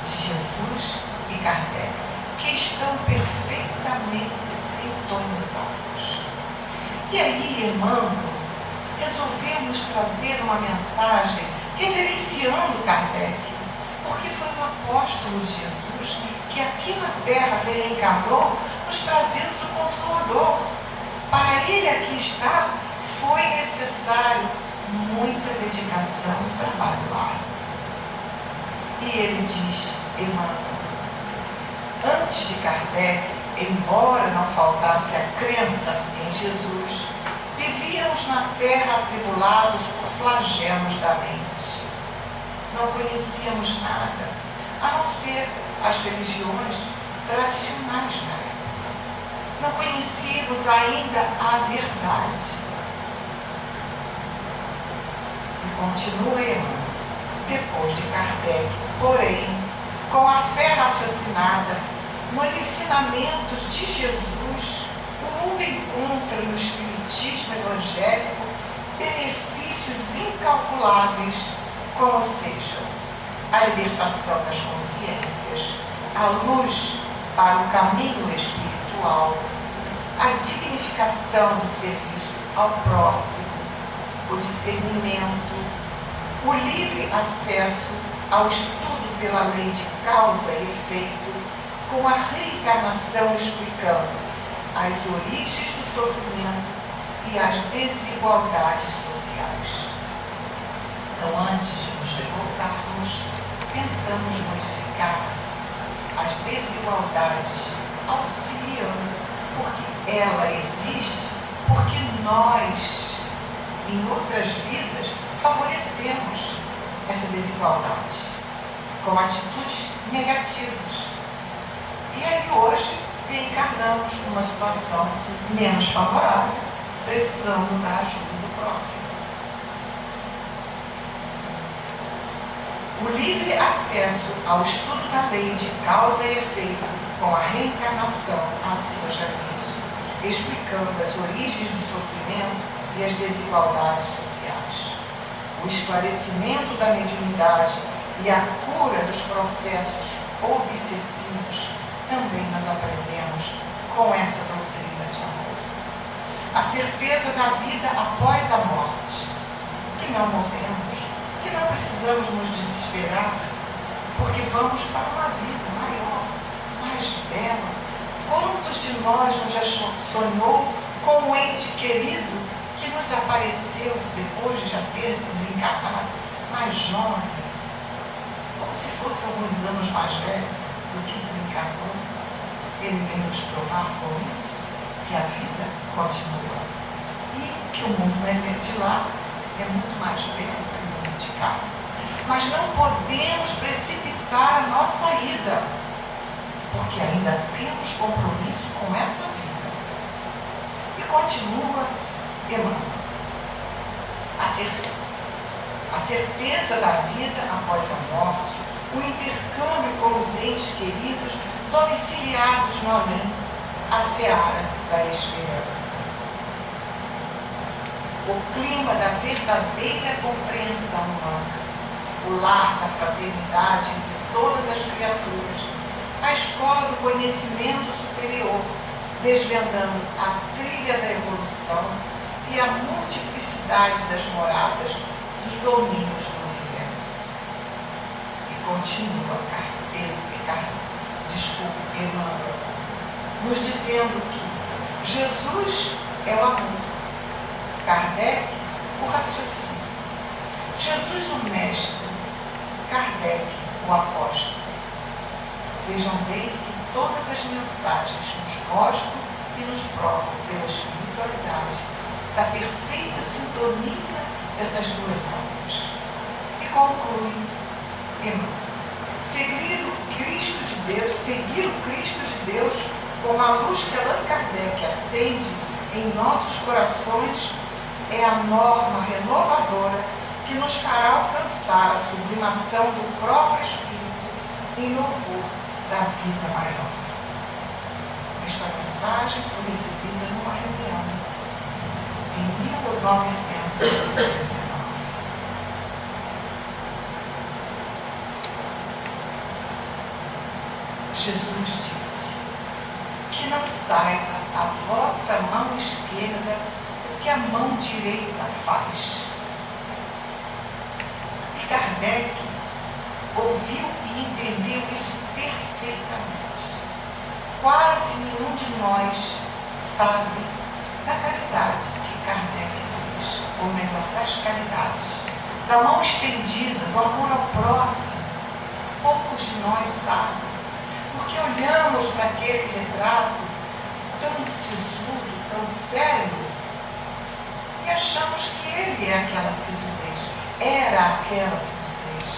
de Jesus e Kardec, que estão perfeitamente sintonizados. E aí, Emmanuel, resolvemos trazer uma mensagem reverenciando Kardec, porque foi um apóstolo de Jesus que aqui na Terra reencarnou, nos trazendo o Consolador. Para ele aqui estar, foi necessário muita dedicação e trabalho árduo. E ele diz, Emmanuel, antes de Kardec, embora não faltasse a crença em Jesus, vivíamos na terra atribulados por flagelos da mente. Não conhecíamos nada, a não ser as religiões tradicionais na época. Não conhecíamos ainda a verdade. E continua Emmanuel, depois de Kardec, porém, com a fé raciocinada nos ensinamentos de Jesus, o mundo encontra no Espiritismo evangélico benefícios incalculáveis, como sejam a libertação das consciências, a luz para o caminho espiritual, a dignificação do serviço ao próximo, o discernimento, o livre acesso ao estudo pela lei de causa e efeito, com a reencarnação explicando as origens do sofrimento e as desigualdades sociais. Então, antes de nos revoltarmos, tentamos modificar as desigualdades, auxiliando, porque ela existe, porque nós, em outras vidas, favorecemos essa desigualdade com atitudes negativas. E aí hoje reencarnamos numa situação menos favorável, precisando da ajuda do próximo. O livre acesso ao estudo da lei de causa e efeito com a reencarnação, acima já disso, explicando as origens do sofrimento e as desigualdades sociais. O esclarecimento da mediunidade e a cura dos processos obsessivos também nós aprendemos com essa doutrina de amor. A certeza da vida após a morte, que não morremos, que não precisamos nos desesperar, porque vamos para uma vida maior, mais bela. Quantos de nós não já sonhou com um ente querido que nos apareceu depois de já ter desencarnado, mais jovem, como se fosse alguns anos mais velho do que desencarnou? Ele vem nos provar com isso que a vida continua e que o mundo de lá é muito mais belo que o mundo de casa. Mas não podemos precipitar a nossa ida, porque ainda temos compromisso com essa vida. E continua Emmanuel. A certeza da vida após a morte, o intercâmbio com os entes queridos domiciliados no além, a seara da esperança. O clima da verdadeira compreensão humana, o lar da fraternidade entre todas as criaturas, a escola do conhecimento superior, desvendando a trilha da evolução e a multiplicidade das moradas dos domínios do universo. E continua Emmanuel, nos dizendo que Jesus é o amor, Kardec o raciocínio, Jesus o mestre, Kardec o apóstolo. Vejam bem que todas as mensagens nos mostram e nos provam pela espiritualidade da perfeita sintonia dessas duas almas. E conclui Emmanuel. Seguir o Cristo de Deus como a luz que Allan Kardec acende em nossos corações é a norma renovadora que nos fará alcançar a sublimação do próprio Espírito em louvor da vida maior. Esta mensagem foi recebida numa reunião em 1969. Jesus disse: que não saiba a vossa mão esquerda o que a mão direita faz. E Kardec ouviu e entendeu isso perfeitamente. Quase nenhum de nós sabe da caridade que Kardec fez, ou melhor, das caridades, da mão estendida, do amor ao próximo. Poucos de nós sabem. Porque olhamos para aquele retrato tão sisudo, tão sério, e achamos que ele é aquela sisudez, era aquela sisudez.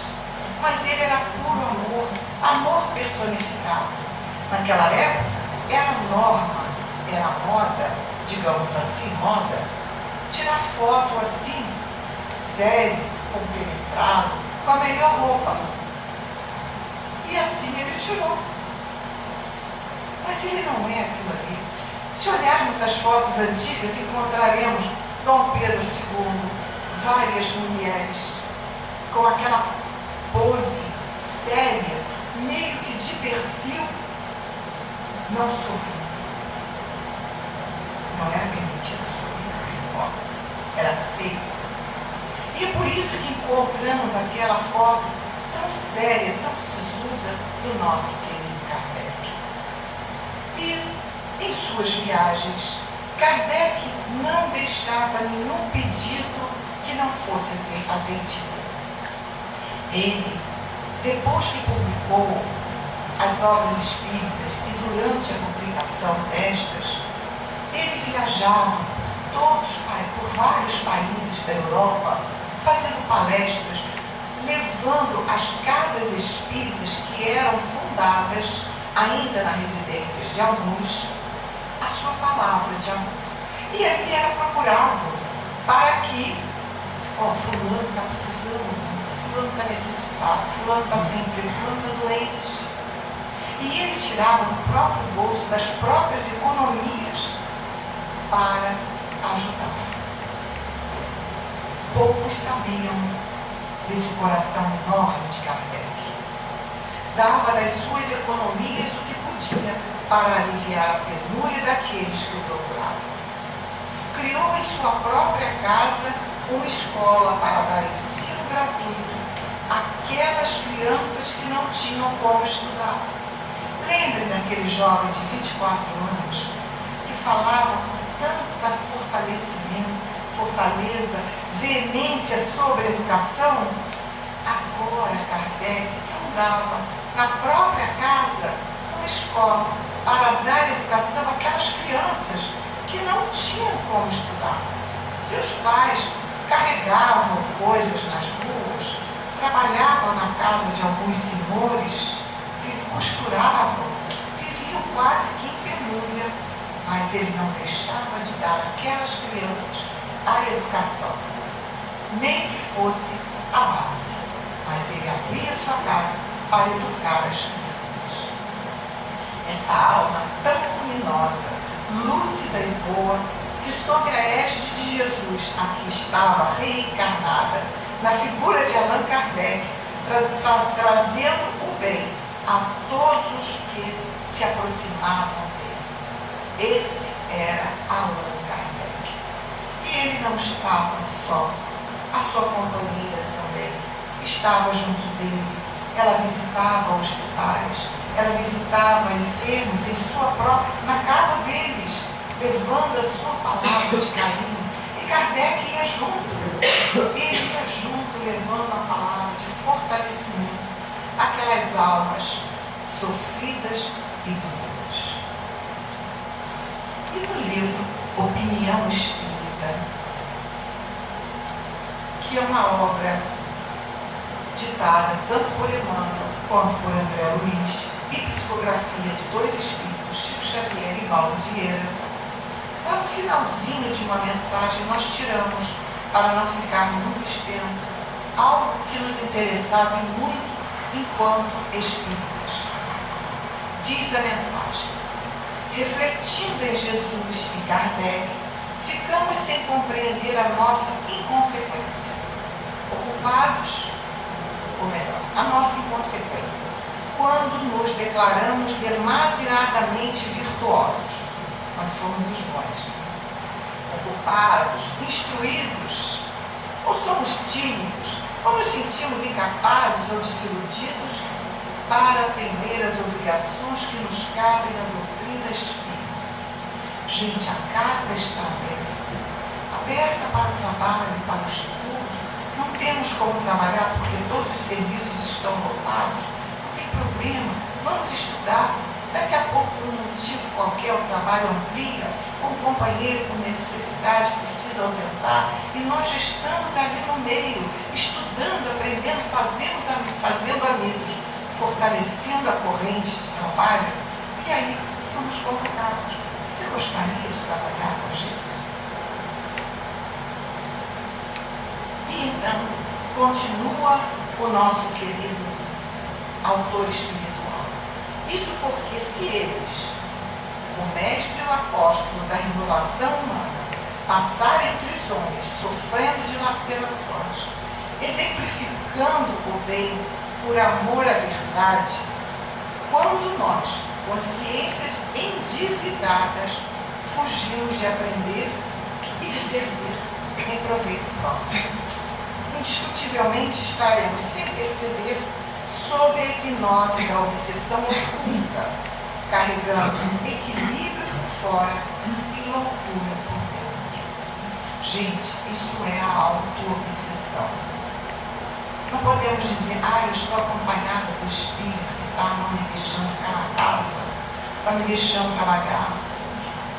Mas ele era puro amor, amor personificado. Naquela época, era norma, era moda, digamos assim, moda, tirar foto assim, sério, compenetrado, com a melhor roupa. E assim ele tirou. Mas ele não é aquilo ali. Se olharmos as fotos antigas, encontraremos Dom Pedro II, várias mulheres, com aquela pose séria, meio que de perfil, não sorrindo. Não era permitido sorrir naquela foto. Era feio. E é por isso que encontramos aquela foto tão séria, tão sisuda do nosso querido Kardec. E, em suas viagens, Kardec não deixava nenhum pedido que não fosse ser atendido. Ele, depois que publicou as obras espíritas e durante a publicação destas, ele viajava por vários países da Europa, fazendo palestras, levando as casas espíritas que eram fundadas ainda nas residências de alguns, a sua palavra de amor. E ali era procurado para que, fulano está precisando, fulano está necessitado, fulano está sem emprego, fulano está doente. E ele tirava do próprio bolso, das próprias economias, para ajudar. Poucos sabiam desse coração enorme de Kardec. Dava das suas economias o que podia para aliviar a penúria daqueles que o procuravam. Criou em sua própria casa uma escola para dar ensino gratuito àquelas crianças que não tinham como estudar. Lembre daquele jovem de 24 anos que falava com tanta fortaleza, veemência sobre a educação. Agora Kardec fundava na própria casa uma escola para dar educação àquelas crianças que não tinham como estudar. Seus pais carregavam coisas nas ruas, trabalhavam na casa de alguns senhores, costuravam, viviam quase que em penúria, mas ele não deixava de dar àquelas crianças a educação, nem que fosse a base, mas ele abria sua casa para educar as crianças. Essa alma tão luminosa, lúcida e boa, que sob a égide de Jesus aqui estava reencarnada, na figura de Allan Kardec, trazendo o bem a todos os que se aproximavam dele. Esse era Allan Kardec. E ele não estava só, a sua companheira também estava junto dele. Ela visitava hospitais, ela visitava enfermos na casa deles, levando a sua palavra de carinho. E Kardec ia junto, levando a palavra de fortalecimento àquelas almas sofridas e doidas. E no livro Opinião Espírita, que é uma obra ditada tanto por Emmanuel quanto por André Luiz, e psicografia de dois espíritos, Chico Xavier e Valdo Vieira, lá no finalzinho de uma mensagem nós tiramos, para não ficar muito extenso, algo que nos interessava muito enquanto espíritas. Diz a mensagem: refletindo em Jesus e Kardec, ficamos sem compreender a nossa inconsequência, ocupados, ou melhor, a nossa inconsequência, quando nos declaramos demasiadamente virtuosos. Nós somos os bons, ocupados, instruídos, ou somos tímidos, ou nos sentimos incapazes ou desiludidos para atender às obrigações que nos cabem na doutrina espírita. Gente, a casa está aberta para o trabalho, para o estudo. Não temos como trabalhar porque todos os serviços estão lotados. Não tem problema, vamos estudar. Daqui a pouco, por um motivo qualquer, o trabalho amplia, um companheiro com necessidade precisa ausentar, e nós já estamos ali no meio, estudando, aprendendo, fazendo amigos, fortalecendo a corrente de trabalho, e aí somos convocados. Você gostaria de trabalhar com a gente? E então, continua o nosso querido autor espiritual. Isso porque se eles, o mestre e o apóstolo da renovação humana, passarem entre os homens, sofrendo de lacerações, exemplificando o bem por amor à verdade, quando nós, consciências endividadas, fugimos de aprender e de servir em proveito próprio, indiscutivelmente estaremos, sem perceber, sob a hipnose da obsessão oculta, carregando equilíbrio por fora e loucura por dentro. Gente, isso é a auto-obsessão. Não podemos dizer, eu estou acompanhada do espírito que está não me deixando ficar na casa, está me deixando trabalhar.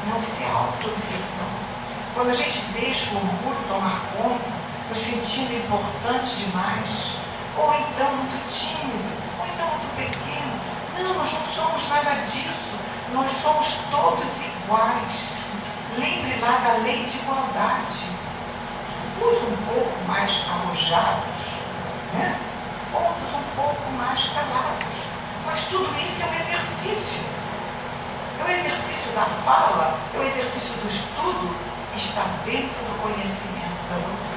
Não, isso é auto-obsessão. Quando a gente deixa o orgulho tomar conta, nos sentindo importante demais, ou então muito tímido, ou então muito pequeno. Não, nós não somos nada disso. Nós somos todos iguais. Lembre lá da lei de igualdade. Uns um pouco mais arrojados, né? Outros um pouco mais calados. Mas tudo isso é um exercício. É o exercício da fala, é o exercício do estudo, está dentro do conhecimento da doutrina.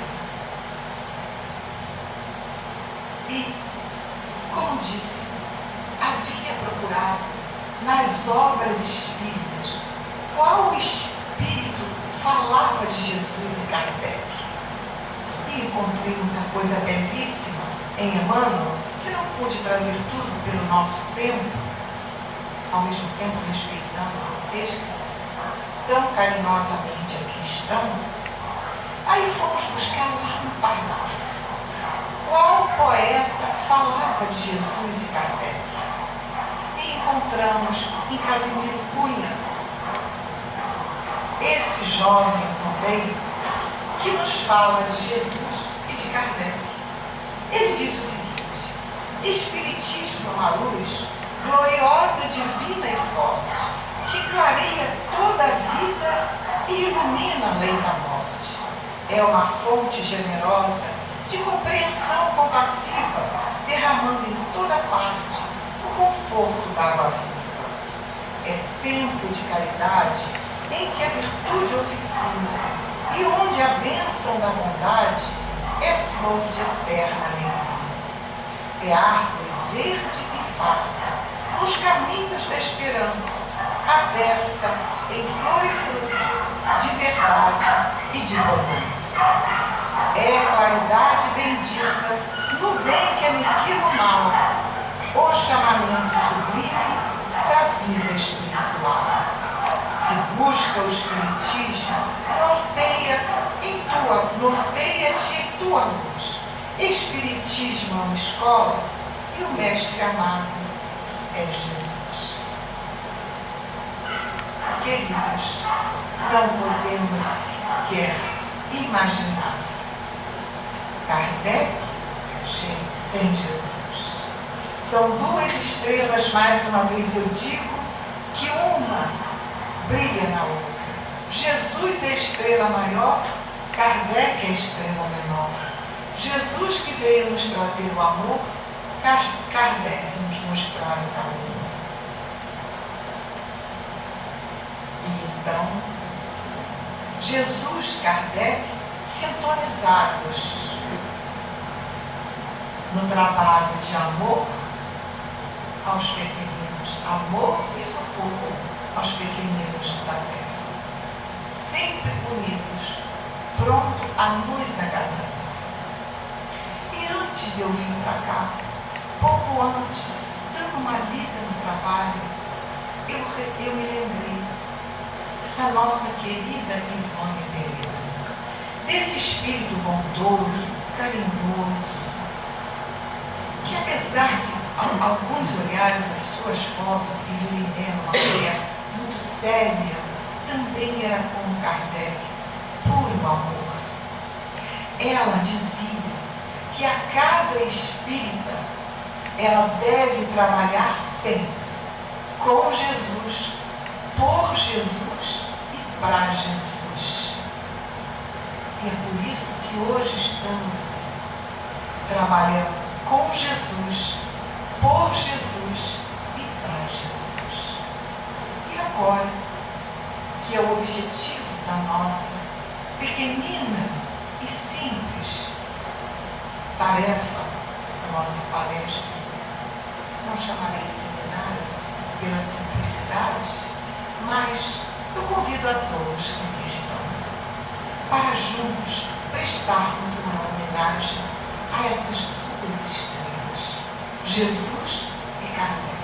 E, como disse, havia procurado nas obras espíritas qual espírito falava de Jesus e Kardec. E encontrei muita coisa belíssima em Emmanuel, que não pude trazer tudo pelo nosso tempo, ao mesmo tempo respeitando vocês que tão carinhosamente aqui estão. Aí fomos buscar lá no Parnaso. Qual poeta falava de Jesus e Kardec? E encontramos em Casimiro Cunha. Esse jovem também que nos fala de Jesus e de Kardec. Ele diz o seguinte: Espiritismo é uma luz gloriosa, divina e forte, que clareia toda a vida e ilumina a lei da morte. É uma fonte generosa de compreensão compassiva, derramando em toda parte o conforto da água viva. É tempo de caridade em que a virtude oficina e onde a bênção da bondade é flor de eterna alegria. É árvore verde e farta nos caminhos da esperança, aberta em flor e fruto de verdade e de bonança. É claridade bendita no bem que aniquila o mal, o chamamento sublime da vida espiritual. Se busca o Espiritismo, norteia-te em tua luz. Espiritismo é uma escola e o mestre amado é Jesus. Queridos, não podemos sequer imaginar Kardec sem Jesus. São duas estrelas, mais uma vez eu digo, que uma brilha na outra. Jesus é a estrela maior, Kardec é a estrela menor. Jesus que veio nos trazer o amor, Kardec nos mostrar o caminho. E então, Jesus e Kardec sintonizados no trabalho de amor aos pequeninos, amor e socorro aos pequeninos da terra, sempre unidos, pronto a nos agasalhar. E antes de eu vir para cá, pouco antes, dando uma lida no trabalho, eu me lembrei da nossa querida Ivone Pereira, desse espírito bondoso, carinhoso, que apesar de alguns olhares das suas fotos e virem dela uma mulher muito séria, também era como Kardec, puro amor. Ela dizia que a casa espírita, ela deve trabalhar sempre com Jesus, por Jesus e para Jesus. E é por isso que hoje estamos aqui, trabalhando com Jesus, por Jesus e para Jesus. E agora, que é o objetivo da nossa pequenina e simples tarefa, da nossa palestra, não chamarei seminário pela simplicidade, mas eu convido a todos que aqui estão para juntos prestarmos uma homenagem a essas duas estrelas, Jesus e Kardec.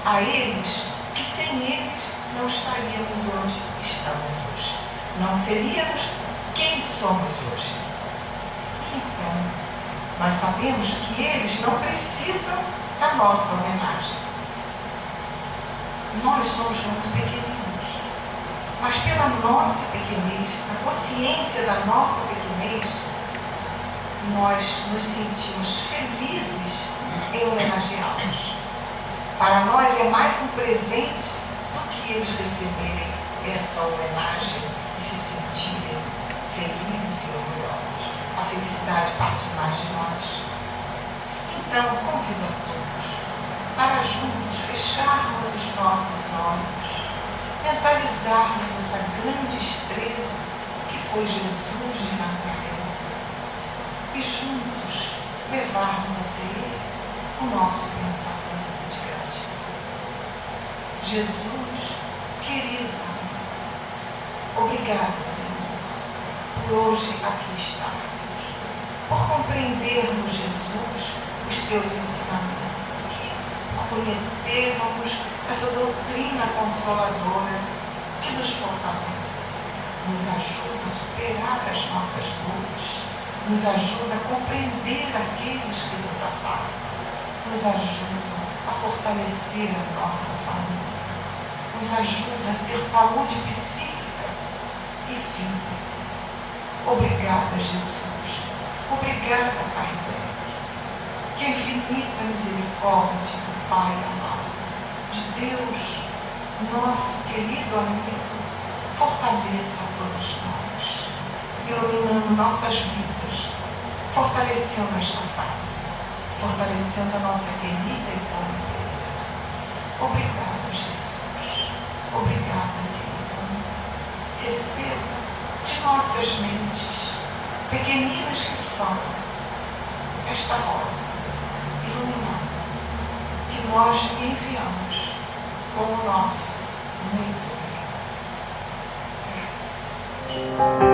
A eles, que sem eles não estaríamos onde estamos hoje. Não seríamos quem somos hoje. Então, nós sabemos que eles não precisam da nossa homenagem. Nós somos muito pequeninos, mas pela nossa pequenez, a consciência da nossa pequenez, nós nos sentimos felizes em homenageá-los. Para nós é mais um presente do que eles receberem essa homenagem e se sentirem felizes e orgulhosos. A felicidade parte mais de nós. Então, convido a todos para juntos fecharmos os nossos olhos, mentalizarmos essa grande estrela que foi Jesus de Nazaré e juntos levarmos até Ele o nosso pensamento de gratidão. Jesus, querido, obrigado, Senhor, por hoje aqui estarmos, por compreendermos, Jesus, os teus ensinamentos, por conhecermos essa doutrina consoladora que nos fortalece, nos ajuda a superar as nossas dores, nos ajuda a compreender aqueles que nos atacam, nos ajuda a fortalecer a nossa família, nos ajuda a ter saúde psíquica e física, Obrigada, Jesus. Obrigada, Pai belo. Que a infinita misericórdia, Pai amado, de Deus, nosso querido amigo, fortaleça a todos nós, iluminando nossas vidas, fortalecendo esta paz, fortalecendo a nossa querida e boa. Obrigado, Jesus. Obrigada, Deus. Receba de nossas mentes, pequeninas que são, esta rosa iluminada, que nós enviamos como nosso muito bem. Graças.